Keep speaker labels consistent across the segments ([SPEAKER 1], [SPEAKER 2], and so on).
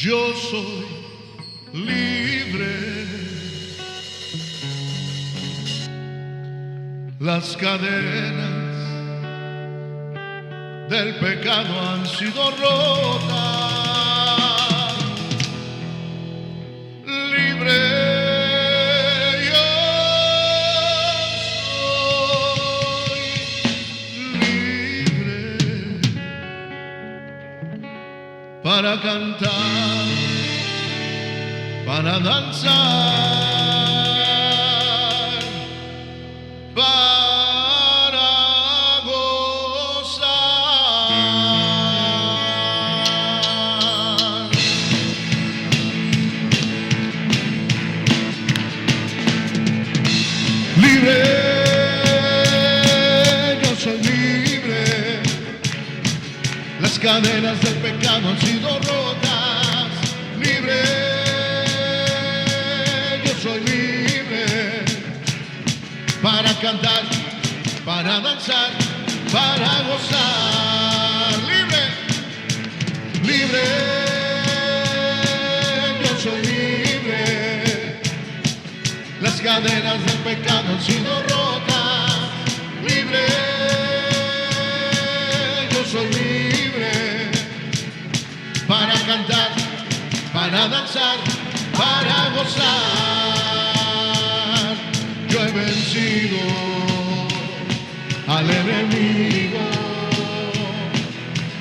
[SPEAKER 1] Yo soy libre. Las cadenas del pecado han sido rotas. Libre yo soy, libre para cantar, para danzar, para gozar. Libre, yo soy libre. Las cadenas del pecado han sido rotas. Libre, yo soy libre para cantar, para danzar, para gozar. Libre, libre, yo soy libre. Las cadenas del pecado han sido rotas. Libre, yo soy libre para cantar, para danzar, para gozar. Yo he vencido al enemigo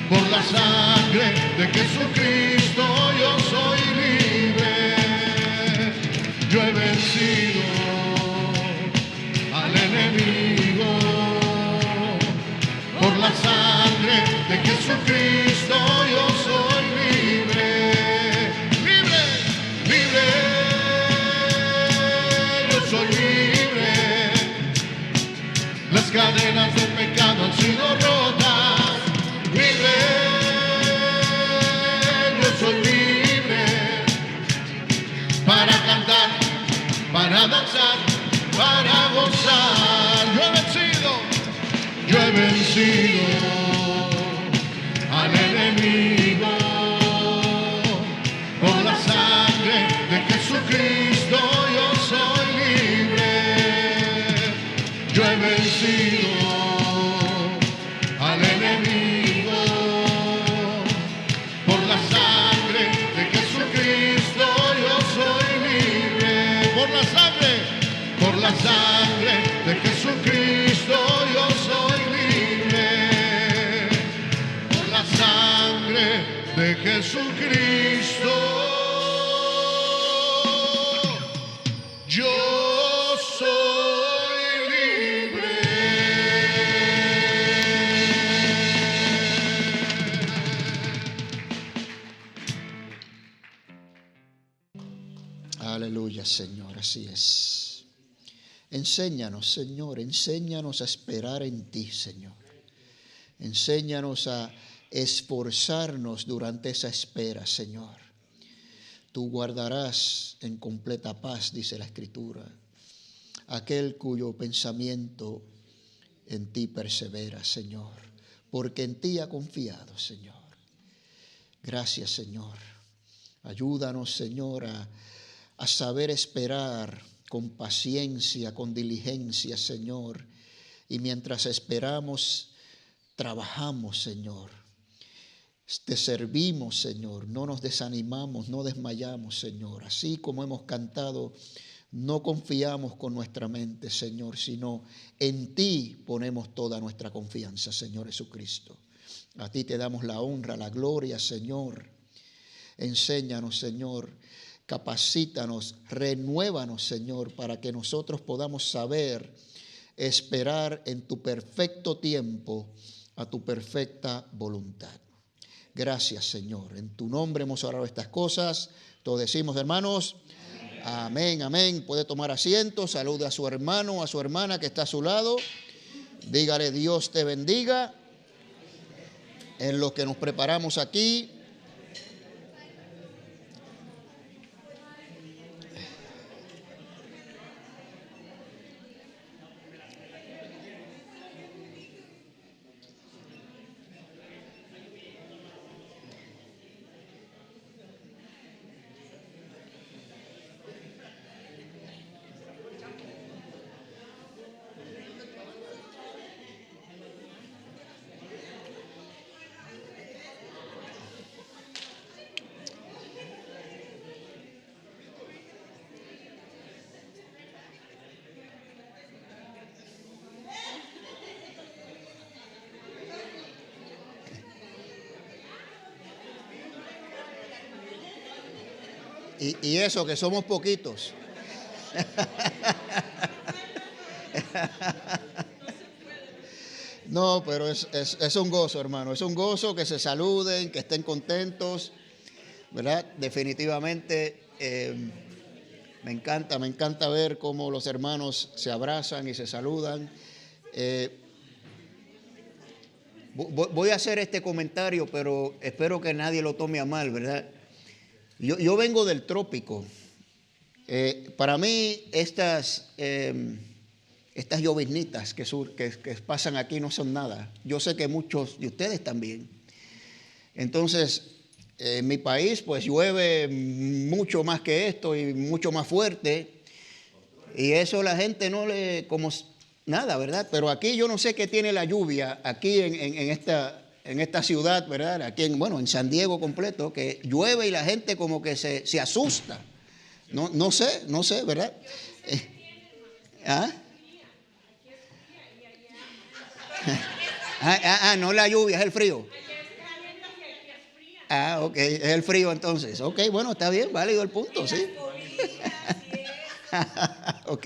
[SPEAKER 1] por la sangre de Jesucristo. Yo soy libre. Yo he vencido al enemigo por la sangre de Jesucristo. Yo soy libre, libre, libre. Yo soy libre. Las cadenas del pecado han sido rotas. Libre, yo soy libre para cantar, para danzar, para gozar. Yo he vencido al enemigo por la sangre de Jesucristo. Yo soy libre. Yo he vencido al enemigo por la sangre de Jesucristo. Yo soy libre por la sangre de Jesucristo. Yo soy libre por la sangre de Jesucristo. Yo soy libre.
[SPEAKER 2] Aleluya, Señor, así es. Enséñanos, Señor, enséñanos a esperar en ti, Señor. Enséñanos a esforzarnos durante esa espera, Señor. Tú guardarás en completa paz, dice la Escritura, aquel cuyo pensamiento en ti persevera, Señor, porque en ti ha confiado, Señor. Gracias, Señor. Ayúdanos, Señor, a saber esperar con paciencia, con diligencia, Señor. Y mientras esperamos, trabajamos, Señor. Te servimos, Señor. No nos desanimamos, no desmayamos, Señor. Así como hemos cantado, no confiamos con nuestra mente, Señor, sino en ti ponemos toda nuestra confianza, Señor Jesucristo. A ti te damos la honra, la gloria, Señor. Enséñanos, Señor. Capacítanos, renuévanos, Señor, para que nosotros podamos saber esperar en tu perfecto tiempo a tu perfecta voluntad. Gracias, Señor. En tu nombre hemos orado estas cosas. Todos decimos, hermanos, amén, amén. Puede tomar asiento, salude a su hermano, a su hermana que está a su lado. Dígale, Dios te bendiga. En lo que nos preparamos aquí, Y eso, que somos poquitos. No, pero es un gozo, hermano. Es un gozo que se saluden, que estén contentos, ¿verdad? Definitivamente me encanta ver cómo los hermanos se abrazan y se saludan. Voy a hacer este comentario, pero espero que nadie lo tome a mal, ¿verdad? Yo vengo del trópico. Para mí estas lloviznitas que pasan aquí no son nada. Yo sé que muchos de ustedes también. Entonces, en mi país pues llueve mucho más que esto y mucho más fuerte. Y eso la gente no le como nada, ¿verdad? Pero aquí yo no sé qué tiene la lluvia aquí en esta ciudad, ¿verdad? Aquí en San Diego completo, que llueve y la gente como que se asusta. No sé, ¿verdad? No la lluvia, es el frío. Ok, es el frío entonces. Ok, bueno, está bien, válido el punto, sí. Ok.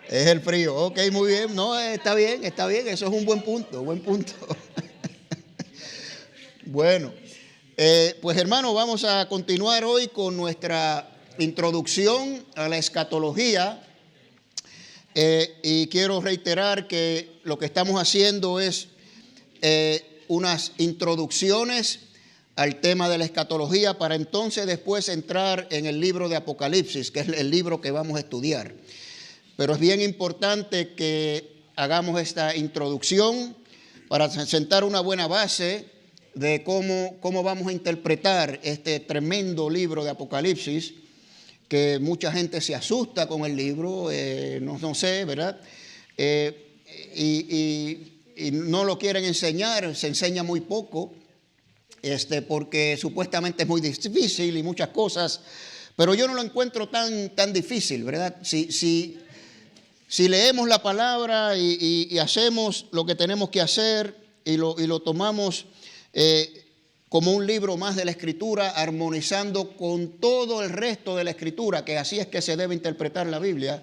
[SPEAKER 2] Es el frío. Ok, muy bien. No, está bien. Eso es un buen punto. Bueno, pues hermano, vamos a continuar hoy con nuestra introducción a la escatología. Y quiero reiterar que lo que estamos haciendo es unas introducciones al tema de la escatología para entonces después entrar en el libro de Apocalipsis, que es el libro que vamos a estudiar. Pero es bien importante que hagamos esta introducción para sentar una buena base de cómo vamos a interpretar este tremendo libro de Apocalipsis, que mucha gente se asusta con el libro, no sé, ¿verdad? Y no lo quieren enseñar, se enseña muy poco, porque supuestamente es muy difícil y muchas cosas, pero yo no lo encuentro tan difícil, ¿verdad? Si leemos la palabra y hacemos lo que tenemos que hacer y lo tomamos como un libro más de la Escritura, armonizando con todo el resto de la Escritura, que así es que se debe interpretar la Biblia,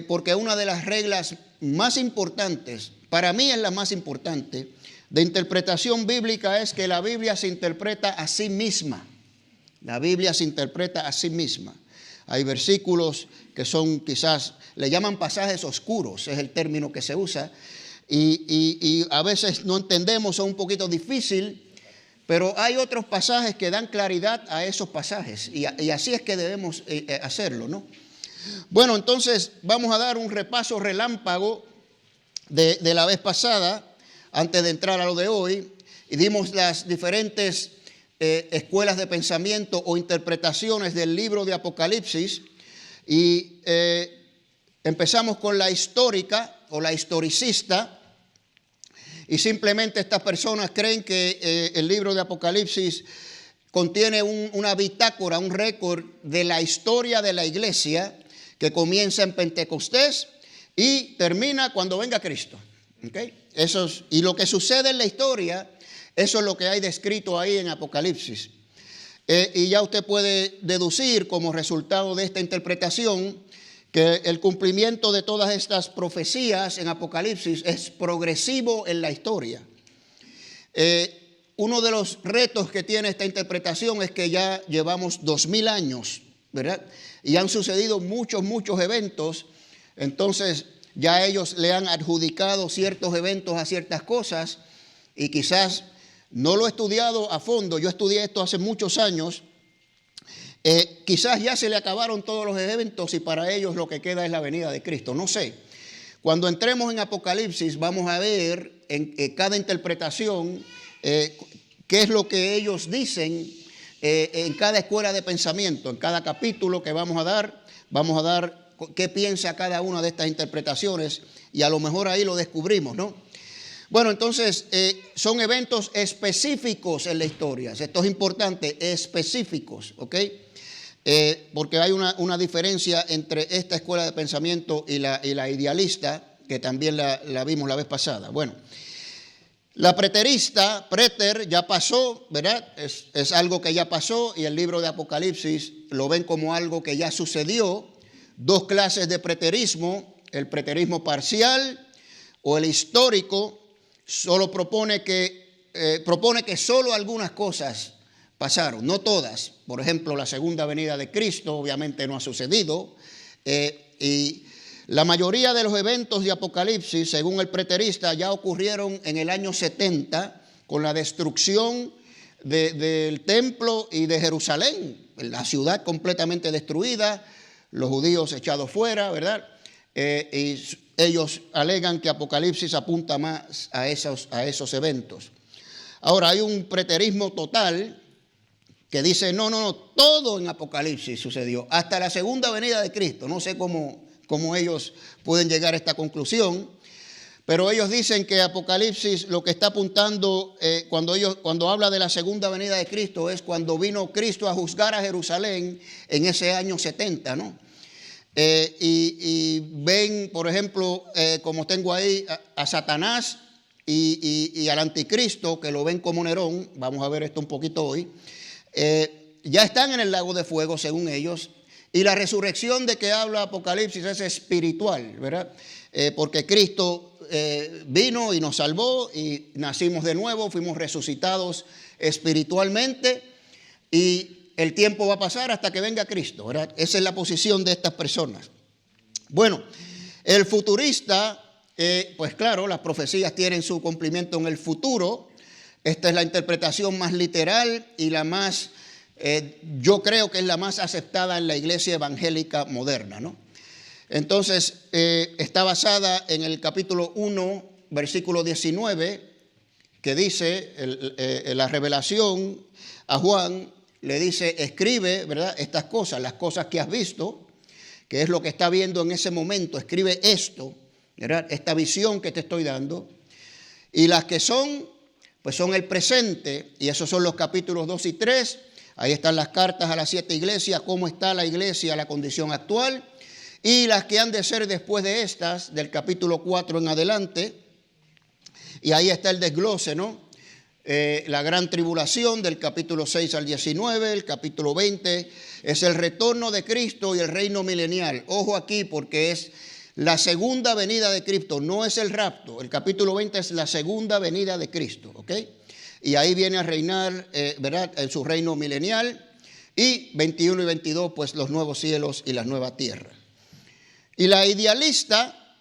[SPEAKER 2] porque una de las reglas más importantes, para mí es la más importante, de interpretación bíblica es que la Biblia se interpreta a sí misma. La Biblia se interpreta a sí misma. Hay versículos que son quizás, le llaman pasajes oscuros, es el término que se usa, y a veces no entendemos, son un poquito difícil, pero hay otros pasajes que dan claridad a esos pasajes, y así es que debemos hacerlo, ¿no? Bueno, entonces vamos a dar un repaso relámpago de la vez pasada, antes de entrar a lo de hoy, y dimos las diferentes escuelas de pensamiento o interpretaciones del libro de Apocalipsis, y empezamos con la histórica o la historicista, y simplemente estas personas creen que el libro de Apocalipsis contiene una bitácora, un récord de la historia de la iglesia que comienza en Pentecostés y termina cuando venga Cristo. ¿Okay? Y lo que sucede en la historia, eso es lo que hay descrito ahí en Apocalipsis. Y ya usted puede deducir como resultado de esta interpretación que el cumplimiento de todas estas profecías en Apocalipsis es progresivo en la historia. Uno de los retos que tiene esta interpretación es que ya llevamos 2000 años, ¿verdad? Y han sucedido muchos eventos, entonces ya ellos le han adjudicado ciertos eventos a ciertas cosas y quizás no lo he estudiado a fondo, yo estudié esto hace muchos años, quizás ya se le acabaron todos los eventos y para ellos lo que queda es la venida de Cristo, no sé. Cuando entremos en Apocalipsis vamos a ver en cada interpretación qué es lo que ellos dicen en cada escuela de pensamiento, en cada capítulo que vamos a dar qué piensa cada una de estas interpretaciones y a lo mejor ahí lo descubrimos, ¿no? Bueno, entonces son eventos específicos en la historia. Esto es importante, específicos, ¿ok? Porque hay una diferencia entre esta escuela de pensamiento y la idealista, que también la vimos la vez pasada. Bueno, La preterista, preter, ya pasó, ¿verdad? Es algo que ya pasó y el libro de Apocalipsis lo ven como algo que ya sucedió. Dos clases de preterismo, el preterismo parcial o el histórico, solo propone que solo algunas cosas pasaron, no todas. Por ejemplo, la segunda venida de Cristo obviamente no ha sucedido y la mayoría de los eventos de Apocalipsis, según el preterista, ya ocurrieron en el año 70 con la destrucción del templo y de Jerusalén, la ciudad completamente destruida, los judíos echados fuera, ¿verdad? Y ellos alegan que Apocalipsis apunta más a esos eventos. Ahora, hay un preterismo total que dice, no, todo en Apocalipsis sucedió, hasta la segunda venida de Cristo. No sé cómo ellos pueden llegar a esta conclusión, pero ellos dicen que Apocalipsis lo que está apuntando cuando habla de la segunda venida de Cristo es cuando vino Cristo a juzgar a Jerusalén en ese año 70, ¿no? Y ven, por ejemplo, como tengo ahí a Satanás y al anticristo, que lo ven como Nerón, vamos a ver esto un poquito hoy, ya están en el lago de fuego según ellos. Y la resurrección de que habla Apocalipsis es espiritual, ¿verdad? Porque Cristo vino y nos salvó y nacimos de nuevo, fuimos resucitados espiritualmente y el tiempo va a pasar hasta que venga Cristo, ¿verdad? Esa es la posición de estas personas. Bueno, el futurista, pues claro, las profecías tienen su cumplimiento en el futuro. Esta es la interpretación más literal y la más... yo creo que es la más aceptada en la iglesia evangélica moderna, ¿no? Entonces, está basada en el capítulo 1, versículo 19, que dice, la revelación a Juan le dice, escribe, ¿verdad?, estas cosas, las cosas que has visto, que es lo que está viendo en ese momento, escribe esto, ¿verdad?, esta visión que te estoy dando, y las que son, pues son el presente, y esos son los capítulos 2 y 3, ahí están las cartas a las 7 iglesias, cómo está la iglesia, la condición actual, y las que han de ser después de estas, del capítulo 4 en adelante, y ahí está el desglose, ¿no? La gran tribulación del capítulo 6 al 19, el capítulo 20 es el retorno de Cristo y el reino milenial. Ojo aquí porque es la segunda venida de Cristo, no es el rapto. El capítulo 20 es la segunda venida de Cristo, ¿ok? Y ahí viene a reinar, ¿verdad?, en su reino milenial. Y 21 y 22, pues los nuevos cielos y la nueva tierra. Y la idealista,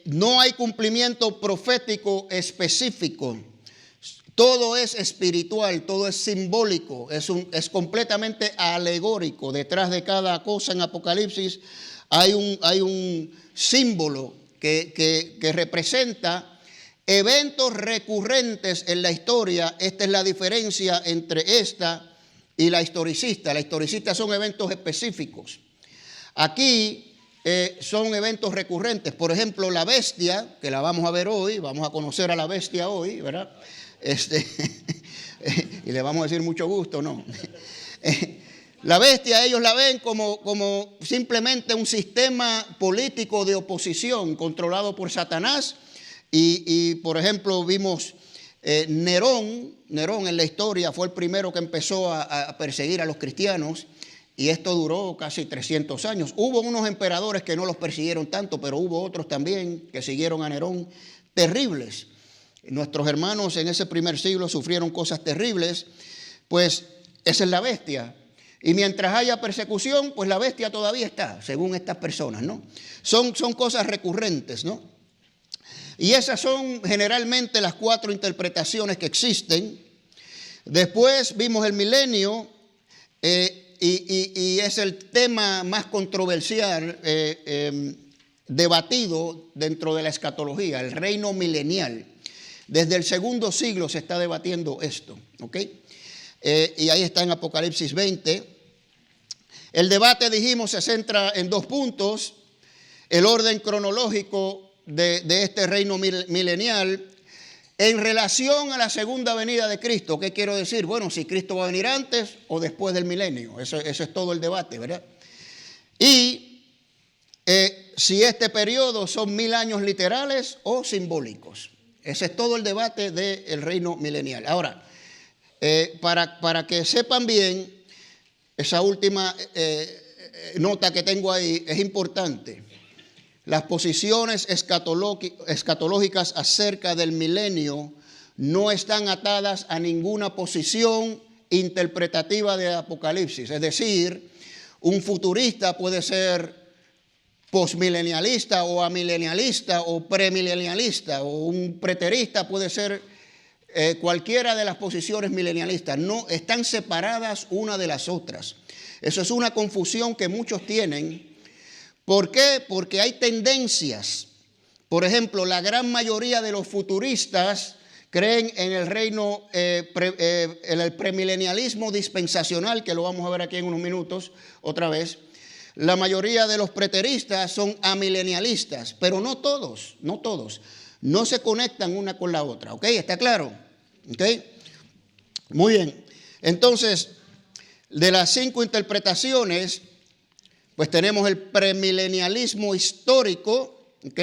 [SPEAKER 2] no hay cumplimiento profético específico. Todo es espiritual, todo es simbólico, es completamente alegórico. Detrás de cada cosa en Apocalipsis hay un símbolo que representa eventos recurrentes en la historia. Esta es la diferencia entre esta y la historicista. La historicista son eventos específicos. Aquí son eventos recurrentes. Por ejemplo, la bestia, que la vamos a ver hoy, vamos a conocer a la bestia hoy, ¿verdad? Y le vamos a decir mucho gusto, ¿no? La bestia ellos la ven como simplemente un sistema político de oposición controlado por Satanás. Y por ejemplo, vimos Nerón en la historia fue el primero que empezó a perseguir a los cristianos. Y esto duró casi 300 años. Hubo unos emperadores que no los persiguieron tanto, pero hubo otros también que siguieron a Nerón, terribles. Nuestros hermanos en ese primer siglo sufrieron cosas terribles, pues esa es la bestia. Y mientras haya persecución, pues la bestia todavía está, según estas personas, ¿no? Son cosas recurrentes, ¿no? Y esas son generalmente las 4 interpretaciones que existen. Después vimos el milenio, y es el tema más controversial, debatido dentro de la escatología, el reino milenial. Desde el segundo siglo se está debatiendo esto, ¿ok? Y ahí está en Apocalipsis 20. El debate, dijimos, se centra en 2 puntos. El orden cronológico de este reino milenial en relación a la segunda venida de Cristo. ¿Qué quiero decir? Bueno, si Cristo va a venir antes o después del milenio. Eso es todo el debate, ¿verdad? Y si este periodo son 1000 años literales o simbólicos.
[SPEAKER 3] Ese es todo el debate del reino milenial. Ahora, para que sepan bien, esa última nota que tengo ahí es importante. Las posiciones escatológicas acerca del milenio no están atadas a ninguna posición interpretativa de Apocalipsis. Es decir, un futurista puede ser postmilenialista o amilenialista o premilenialista, o un preterista puede ser cualquiera de las posiciones milenialistas. No, están separadas una de las otras. Eso es una confusión que muchos tienen. ¿Por qué? Porque hay tendencias. Por ejemplo, la gran mayoría de los futuristas creen en el reino, en el premilenialismo dispensacional, que lo vamos a ver aquí en unos minutos otra vez. La mayoría de los preteristas son amilenialistas, pero no todos. No se conectan una con la otra, ¿ok? ¿Está claro? ¿Ok? Muy bien. Entonces, de las 5 interpretaciones, pues tenemos el premilenialismo histórico, ¿ok?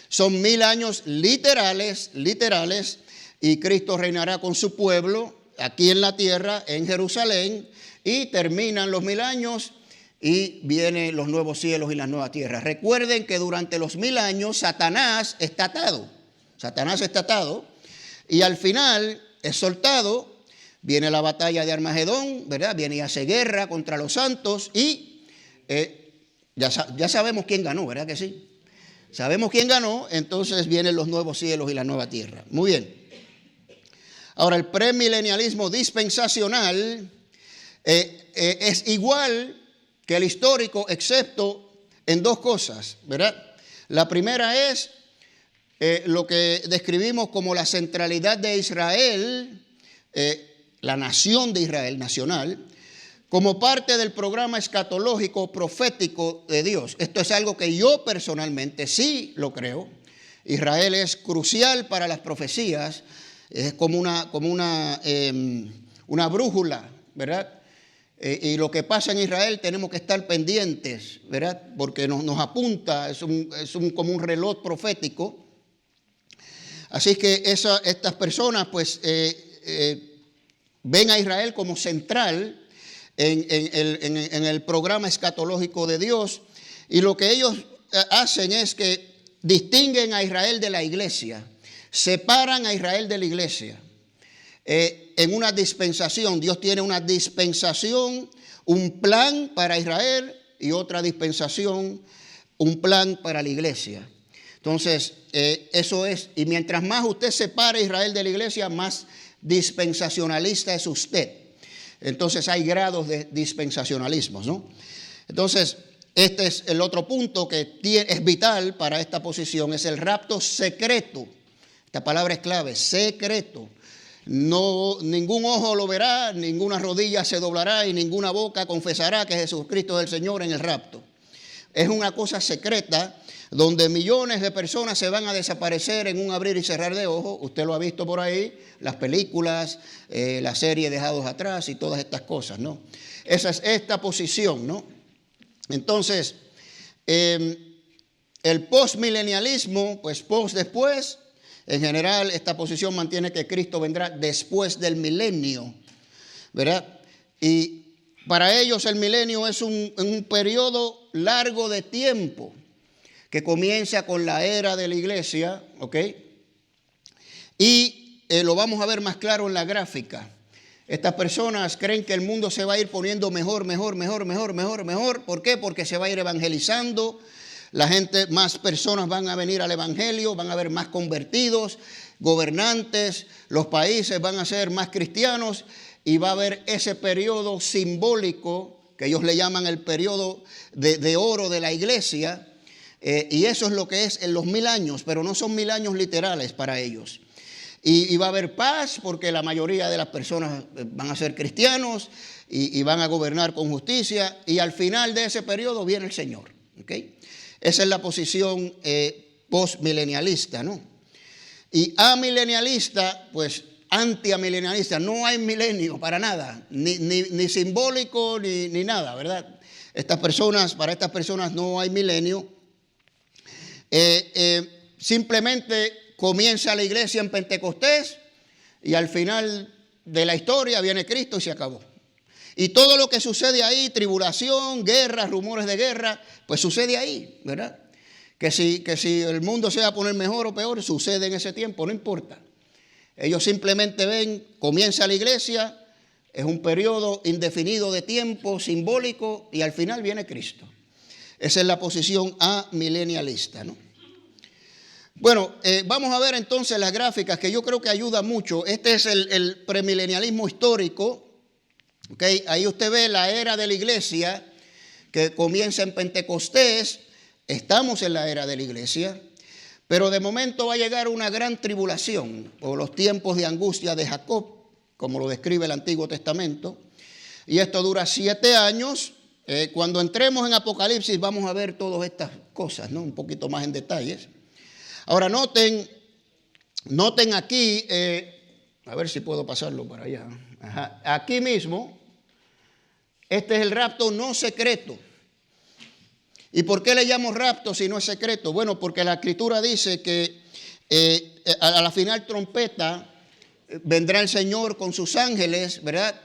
[SPEAKER 3] Son 1000 años literales, y Cristo reinará con su pueblo aquí en la tierra, en Jerusalén, y terminan los 1000 años y vienen los nuevos cielos y las nuevas tierras. Recuerden que durante los 1000 años Satanás está atado. Y al final es soltado. Viene la batalla de Armagedón, ¿verdad? Viene y hace guerra contra los santos y ya sabemos quién ganó, ¿verdad que sí? Sabemos quién ganó, entonces vienen los nuevos cielos y la nueva tierra. Muy bien. Ahora, el premilenialismo dispensacional es igual que el histórico, excepto en 2 cosas, ¿verdad? La primera es lo que describimos como la centralidad de Israel, la nación de Israel, nacional, como parte del programa escatológico profético de Dios. Esto es algo que yo personalmente sí lo creo. Israel es crucial para las profecías, es como una brújula, ¿verdad? Y lo que pasa en Israel tenemos que estar pendientes, ¿verdad? Porque nos apunta, es como un reloj profético. Así que estas personas pues ven a Israel como central en el programa escatológico de Dios, y lo que ellos hacen es que distinguen a Israel de la iglesia, separan a Israel de la iglesia. En una dispensación, Dios tiene una dispensación, un plan para Israel, y otra dispensación, un plan para la iglesia. Entonces, eso es, y mientras más usted separe a Israel de la iglesia, más dispensacionalista es usted. Entonces hay grados de dispensacionalismo, ¿no? Entonces, este es el otro punto que es vital para esta posición, es el rapto secreto. Esta palabra es clave, secreto. No, ningún ojo lo verá, ninguna rodilla se doblará y ninguna boca confesará que Jesucristo es el Señor en el rapto. Es una cosa secreta donde millones de personas se van a desaparecer en un abrir y cerrar de ojos. Usted lo ha visto por ahí, las películas, la serie Dejados Atrás y todas estas cosas, ¿no? Esa es esta posición, ¿no? Entonces, el postmilenialismo, pues después, en general esta posición mantiene que Cristo vendrá después del milenio, ¿verdad? Y para ellos el milenio es un periodo largo de tiempo que comienza con la era de la iglesia, ¿ok? Y lo vamos a ver más claro en la gráfica. Estas personas creen que el mundo se va a ir poniendo mejor. ¿Por qué? Porque se va a ir evangelizando. La gente, más personas van a venir al evangelio, van a haber más convertidos, gobernantes, los países van a ser más cristianos y va a haber ese periodo simbólico que ellos le llaman el periodo de oro de la iglesia. Y eso es lo que es en los 1000 años, pero no son 1000 años literales para ellos. Y va a haber paz porque la mayoría de las personas van a ser cristianos y van a gobernar con justicia. Y al final de ese periodo viene el Señor. ¿Okay? Esa es la posición postmilenialista, ¿no? Y amilenialista, pues antiamilenialista. No hay milenio para nada, ni simbólico ni nada, ¿verdad? Para estas personas no hay milenio. Simplemente comienza la iglesia en Pentecostés y al final de la historia viene Cristo y se acabó. Y todo lo que sucede ahí, tribulación, guerra, rumores de guerra, pues sucede ahí, ¿verdad? Que si el mundo se va a poner mejor o peor, sucede en ese tiempo, no importa. Ellos simplemente ven, comienza la iglesia, es un periodo indefinido de tiempo, simbólico, y al final viene Cristo. Esa es la posición amilenialista, ¿no? Bueno, vamos a ver entonces las gráficas que yo creo que ayuda mucho. Este es el premilenialismo histórico. Okay, ahí usted ve la era de la iglesia que comienza en Pentecostés. Estamos en la era de la iglesia, pero de momento va a llegar una gran tribulación o los tiempos de angustia de Jacob, como lo describe el Antiguo Testamento. Y esto dura 7 años. Cuando entremos en Apocalipsis vamos a ver todas estas cosas, ¿no? Un poquito más en detalles. Ahora noten aquí, a ver si puedo pasarlo para allá. Ajá. Aquí mismo, este es el rapto no secreto. ¿Y por qué le llamo rapto si no es secreto? Bueno, porque la Escritura dice que a la final trompeta vendrá el Señor con sus ángeles, ¿verdad?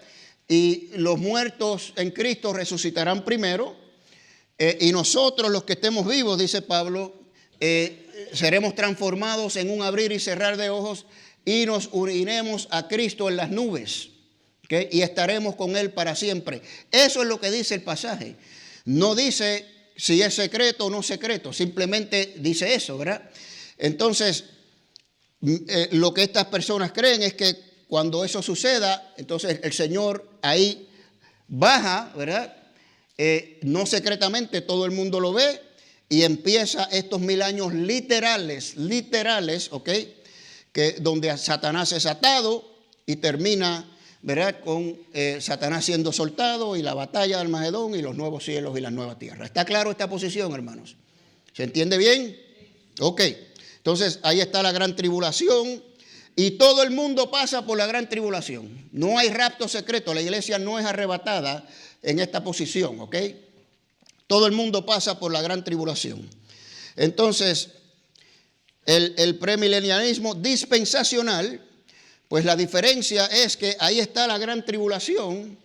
[SPEAKER 3] Y los muertos en Cristo resucitarán primero. Y nosotros, los que estemos vivos, dice Pablo, seremos transformados en un abrir y cerrar de ojos y nos uniremos a Cristo en las nubes, ¿okay? Y estaremos con Él para siempre. Eso es lo que dice el pasaje. No dice si es secreto o no secreto, simplemente dice eso, ¿verdad? Entonces, lo que estas personas creen es que cuando eso suceda, entonces el Señor ahí baja, ¿verdad? No secretamente, todo el mundo lo ve y empieza estos 1000 años literales, ¿ok? Que donde Satanás es atado y termina, ¿verdad? Con Satanás siendo soltado y la batalla de Armagedón y los nuevos cielos y la nueva tierra. ¿Está claro esta posición, hermanos? ¿Se entiende bien? Ok. Entonces ahí está la gran tribulación y todo el mundo pasa por la gran tribulación. No hay rapto secreto, la iglesia no es arrebatada en esta posición, ¿ok? Todo el mundo pasa por la gran tribulación. Entonces, el premilenialismo dispensacional, pues la diferencia es que ahí está la gran tribulación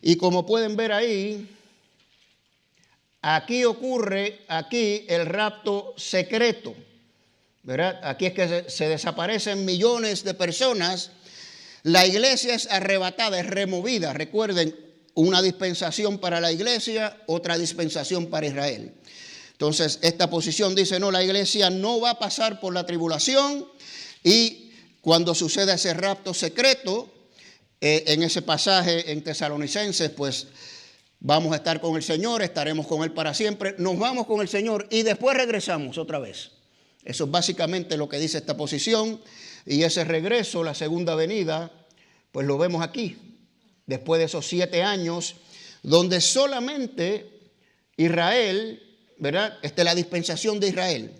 [SPEAKER 3] y como pueden ver ahí, aquí ocurre el rapto secreto, ¿verdad? Aquí es que se desaparecen millones de personas. La iglesia es arrebatada, es removida. Recuerden, una dispensación para la iglesia, otra dispensación para Israel. Entonces, esta posición dice, no, la iglesia no va a pasar por la tribulación y cuando suceda ese rapto secreto, en ese pasaje en Tesalonicenses, pues vamos a estar con el Señor, estaremos con Él para siempre, nos vamos con el Señor y después regresamos otra vez. Eso es básicamente lo que dice esta posición y ese regreso, la segunda venida, pues lo vemos aquí. Después de esos 7 años, donde solamente Israel, ¿verdad? Esta es la dispensación de Israel.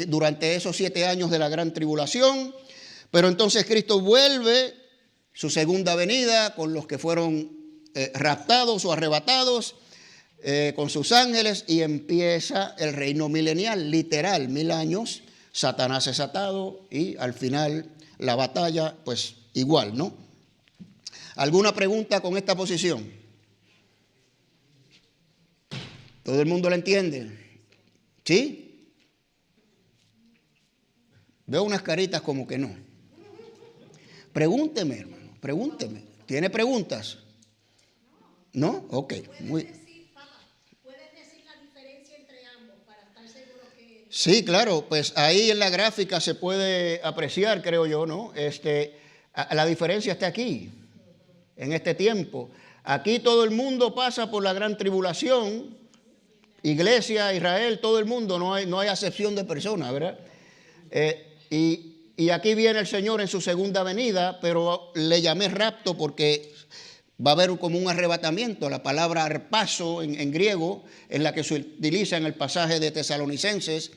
[SPEAKER 3] Durante esos 7 años de la gran tribulación, pero entonces Cristo vuelve su segunda venida con los que fueron raptados o arrebatados, con sus ángeles y empieza el reino milenial, literal, 1000 años, Satanás es atado y al final la batalla, pues igual, ¿no? ¿Alguna pregunta con esta posición? ¿Todo el mundo la entiende? ¿Sí? Veo unas caritas como que no. Pregúnteme, hermano, pregúnteme. ¿Tiene preguntas? ¿No? Ok. Muy...
[SPEAKER 4] ¿Puedes decir la diferencia entre ambos para estar seguro que...?
[SPEAKER 3] Sí, claro, pues ahí en la gráfica se puede apreciar, creo yo, ¿no? La diferencia está aquí. En este tiempo. Aquí todo el mundo pasa por la gran tribulación. Iglesia, Israel, todo el mundo, no hay acepción de personas, ¿verdad? Y aquí viene el Señor en su segunda venida, pero le llamé rapto porque va a haber como un arrebatamiento. La palabra arpazo en griego es la que se utiliza en el pasaje de Tesalonicenses.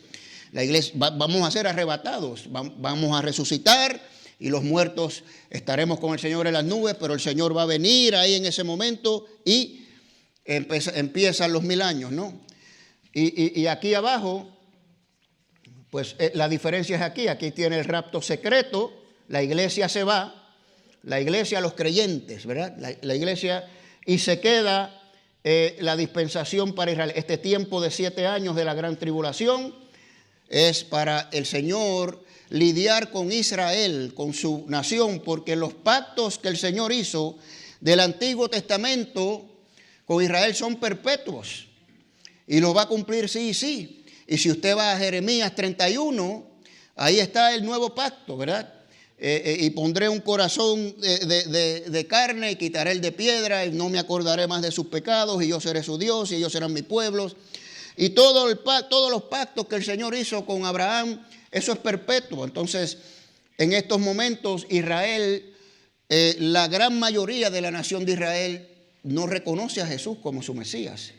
[SPEAKER 3] La iglesia, vamos a ser arrebatados, vamos a resucitar. Y los muertos estaremos con el Señor en las nubes, pero el Señor va a venir ahí en ese momento y empiezan los 1000 años, ¿no? Y aquí abajo, Pues la diferencia es aquí. Aquí tiene el rapto secreto, la iglesia se va, la iglesia, los creyentes, ¿verdad? La iglesia, y se queda la dispensación para Israel. Este tiempo de 7 años de la gran tribulación es para el Señor lidiar con Israel, con su nación, porque los pactos que el Señor hizo del Antiguo Testamento con Israel son perpetuos y lo va a cumplir sí y sí. Y si usted va a Jeremías 31, ahí está el nuevo pacto, ¿verdad? Y pondré un corazón de carne y quitaré el de piedra y no me acordaré más de sus pecados y yo seré su Dios y ellos serán mis pueblos. Y todos los pactos que el Señor hizo con Abraham, eso es perpetuo. Entonces, en estos momentos Israel, la gran mayoría de la nación de Israel no reconoce a Jesús como su Mesías.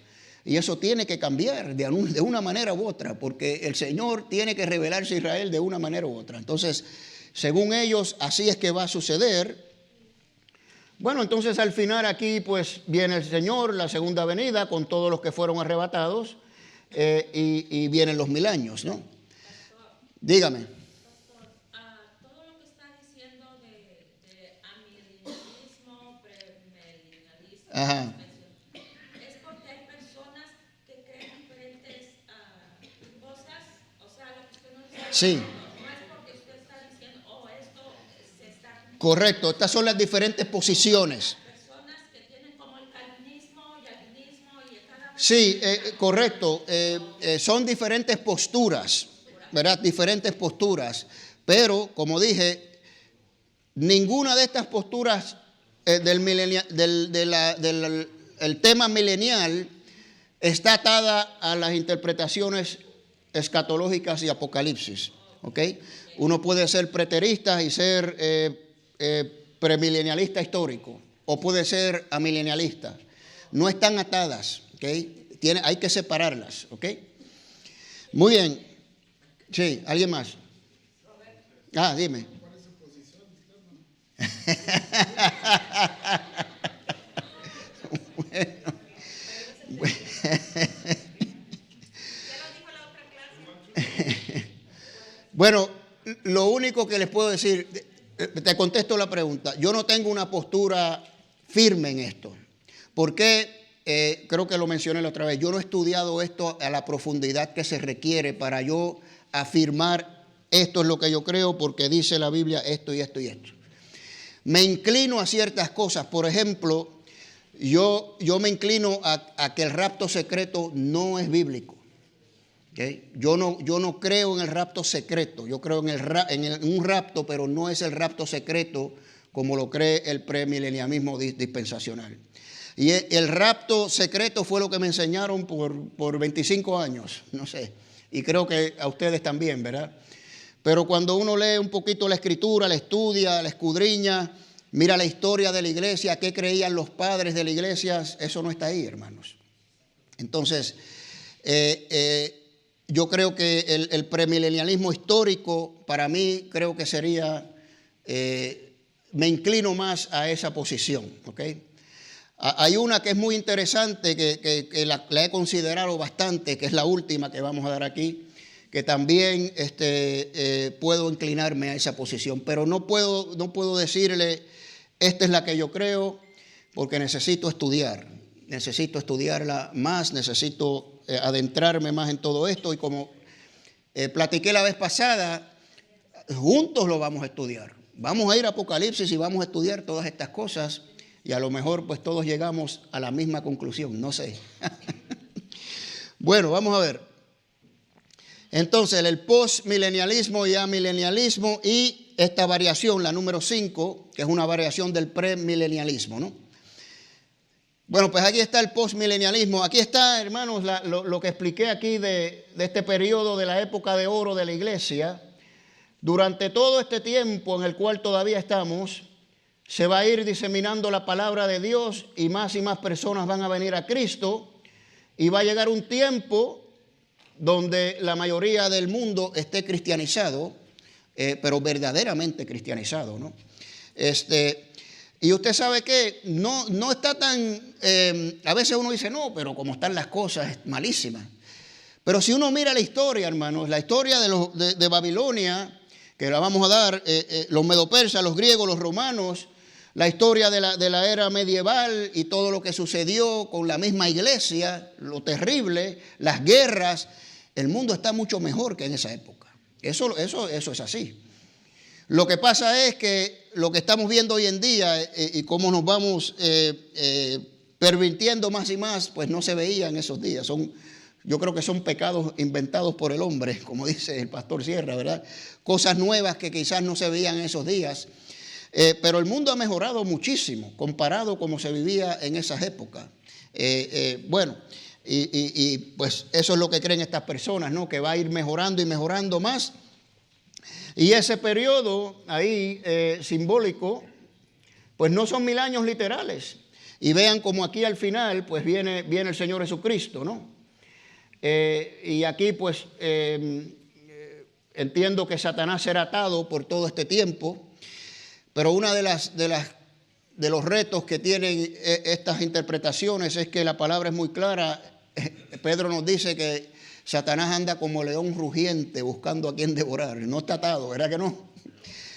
[SPEAKER 3] Y eso tiene que cambiar de una manera u otra, porque el Señor tiene que revelarse a Israel de una manera u otra. Entonces, según ellos, así es que va a suceder. Bueno, entonces al final aquí pues viene el Señor, la segunda venida, con todos los que fueron arrebatados, y vienen los 1000 años, ¿no? Dígame.
[SPEAKER 5] Todo lo que está diciendo de amilenialismo, premilenialismo,
[SPEAKER 3] Ajá.
[SPEAKER 5] es porque hay personas que creen diferentes cosas. O sea, lo que usted nos dice,
[SPEAKER 3] Sí.
[SPEAKER 5] no es porque usted está diciendo, oh, esto se está cumpliendo.
[SPEAKER 3] Correcto, estas son las diferentes posiciones.
[SPEAKER 5] Personas que tienen como el calvinismo y albinismo y cada vez.
[SPEAKER 3] Sí, correcto, son diferentes posturas, ¿verdad? Diferentes posturas, pero como dije, ninguna de estas posturas el tema milenial está atada a las interpretaciones escatológicas y apocalipsis, ¿ok? Uno puede ser preterista y ser premilenialista histórico, o puede ser amilenialista. No están atadas, ¿ok? Hay que separarlas, ¿ok? Muy bien. Sí, ¿alguien más? Ah, dime. Bueno, lo único que les puedo decir, te contesto la pregunta. Yo no tengo una postura firme en esto. ¿Por qué? Creo que lo mencioné la otra vez. Yo no he estudiado esto a la profundidad que se requiere para yo afirmar esto es lo que yo creo porque dice la Biblia esto y esto y esto. Me inclino a ciertas cosas. Por ejemplo, yo me inclino a que el rapto secreto no es bíblico. ¿Okay? Yo no creo en el rapto secreto. Yo creo en un rapto, pero no es el rapto secreto como lo cree el premilenialismo dispensacional. Y el rapto secreto fue lo que me enseñaron por 25 años, no sé. Y creo que a ustedes también, ¿verdad? Pero cuando uno lee un poquito la escritura, la estudia, la escudriña, mira la historia de la iglesia, qué creían los padres de la iglesia, eso no está ahí, hermanos. Entonces, yo creo que el premilenialismo histórico, para mí, creo que sería, me inclino más a esa posición, ¿ok? Hay una que es muy interesante, que la he considerado bastante, que es la última que vamos a dar aquí, que también puedo inclinarme a esa posición, pero no puedo decirle, esta es la que yo creo, porque necesito estudiarla más, necesito adentrarme más en todo esto, y como platiqué la vez pasada, juntos lo vamos a estudiar. Vamos a ir a Apocalipsis y vamos a estudiar todas estas cosas, y a lo mejor pues todos llegamos a la misma conclusión, no sé. Bueno, vamos a ver. Entonces, el postmilenialismo y amilenialismo y esta variación, la número 5, que es una variación del premilenialismo, ¿no? Bueno, pues aquí está el postmilenialismo. Aquí está, hermanos, lo que expliqué aquí de este periodo de la época de oro de la iglesia. Durante todo este tiempo en el cual todavía estamos, se va a ir diseminando la palabra de Dios y más personas van a venir a Cristo, y va a llegar un tiempo donde la mayoría del mundo esté cristianizado, pero verdaderamente cristianizado, ¿no? Y usted sabe que no está tan, a veces uno dice, no, pero como están las cosas es malísima. Pero si uno mira la historia, hermanos, la historia de Babilonia, que la vamos a dar, los medopersas, los griegos, los romanos, la historia de la era medieval y todo lo que sucedió con la misma iglesia, lo terrible, las guerras, el mundo está mucho mejor que en esa época. Eso es así. Lo que pasa es que lo que estamos viendo hoy en día y cómo nos vamos pervirtiendo más y más, pues no se veía en esos días. Yo creo que son pecados inventados por el hombre, como dice el pastor Sierra, ¿verdad? Cosas nuevas que quizás no se veían en esos días. Pero el mundo ha mejorado muchísimo comparado como se vivía en esas épocas. Bueno, y pues eso es lo que creen estas personas, ¿no? Que va a ir mejorando y mejorando más. Y ese periodo ahí simbólico, pues no son 1000 años literales. Y vean como aquí al final, pues viene el Señor Jesucristo, ¿no? Y aquí pues entiendo que Satanás será atado por todo este tiempo. Pero una de los retos que tienen estas interpretaciones es que la palabra es muy clara. Pedro nos dice que Satanás anda como león rugiente buscando a quien devorar. No está atado, ¿verdad que no?